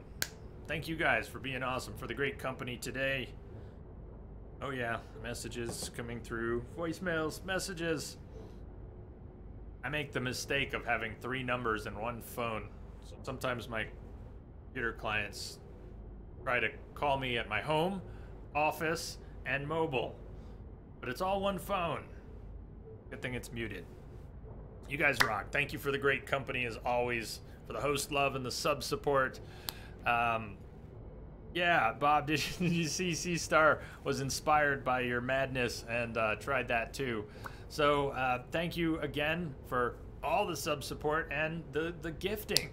Thank you guys for being awesome, for the great company today. Oh yeah, messages coming through. Voicemails, messages. I make the mistake of having 3 numbers in one phone. So sometimes my computer clients try to call me at my home, office, and mobile. But it's all one phone. Good thing it's muted. You guys rock. Thank you for the great company as always, for the host love and the sub support. Yeah, Bob, did you see C-Star was inspired by your madness and tried that too. So thank you again for all the sub support and the gifting.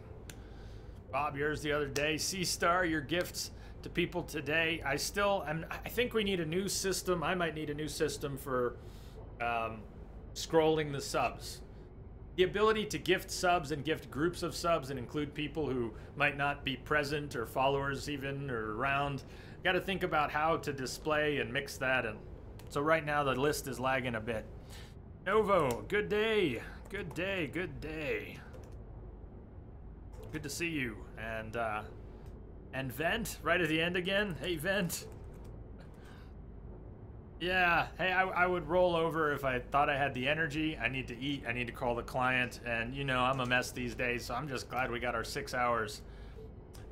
Bob, yours the other day. C-Star, your gifts to people today. I think we need a new system. I might need a new system for scrolling the subs. The ability to gift subs and gift groups of subs and include people who might not be present or followers even or around. Got to think about how to display and mix that. And so right now the list is lagging a bit. Novo, good day. Good day, good day. Good to see you. And Vent, right at the end again. Hey, Vent. Yeah, hey, I would roll over if I thought I had the energy. I need to eat, I need to call the client, and you know, I'm a mess these days, so I'm just glad we got our 6 hours.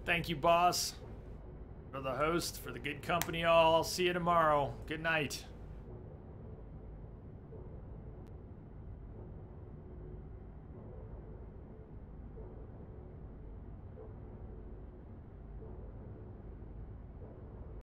Thank you, boss, for the host, for the good company all. I'll see you tomorrow. Good night.